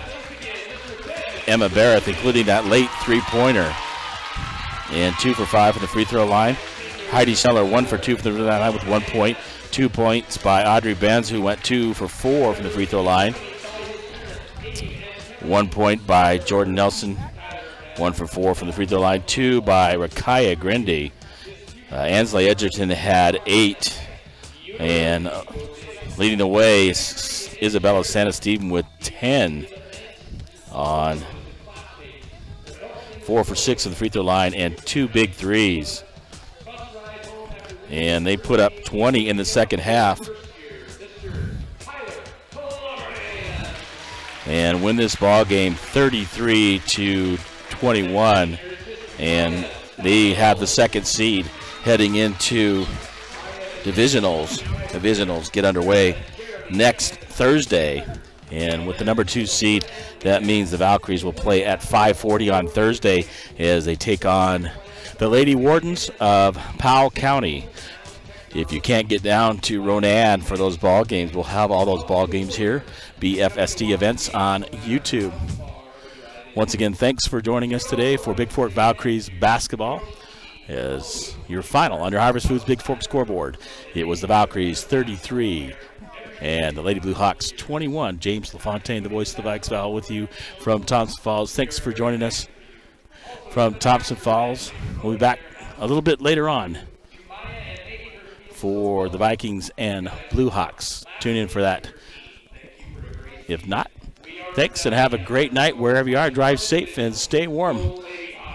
Emma Barrett, including that late three-pointer. And 2 for 5 from the free throw line. Heidi Scheller 1 for 2 from the free throw line with 1 point. 2 points by Audrey Benz, who went 2 for 4 from the free throw line. 1 point by Jordan Nelson, 1 for 4 from the free throw line. 2 by Rakaya Grindy. Ansley Edgerton had 8. And leading the way is Isabella Santa-Steven with 10 on 4 for 6 on the free throw line and 2 big threes. And they put up 20 in the second half and win this ball game 33-21. And they have the second seed heading into divisionals. Divisionals get underway next Thursday. And with the number 2 seed, that means the Valkyries will play at 5:40 on Thursday as they take on the Lady Wardens of Powell County. If you can't get down to Ronan for those ball games, we'll have all those ball games here. BFSD events on YouTube. Once again, thanks for joining us today for Bigfork Valkyries basketball. As your final under Harvest Foods Bigfork scoreboard, it was the Valkyries 33 and the Lady Blue Hawks 21. James LaFontaine, the voice of the Vikes Val, with you from Thompson Falls. Thanks for joining us from Thompson Falls. We'll be back a little bit later on for the Vikings and Blue Hawks. Tune in for that. If not, thanks and have a great night wherever you are. Drive safe and stay warm.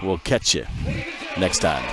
We'll catch you next time.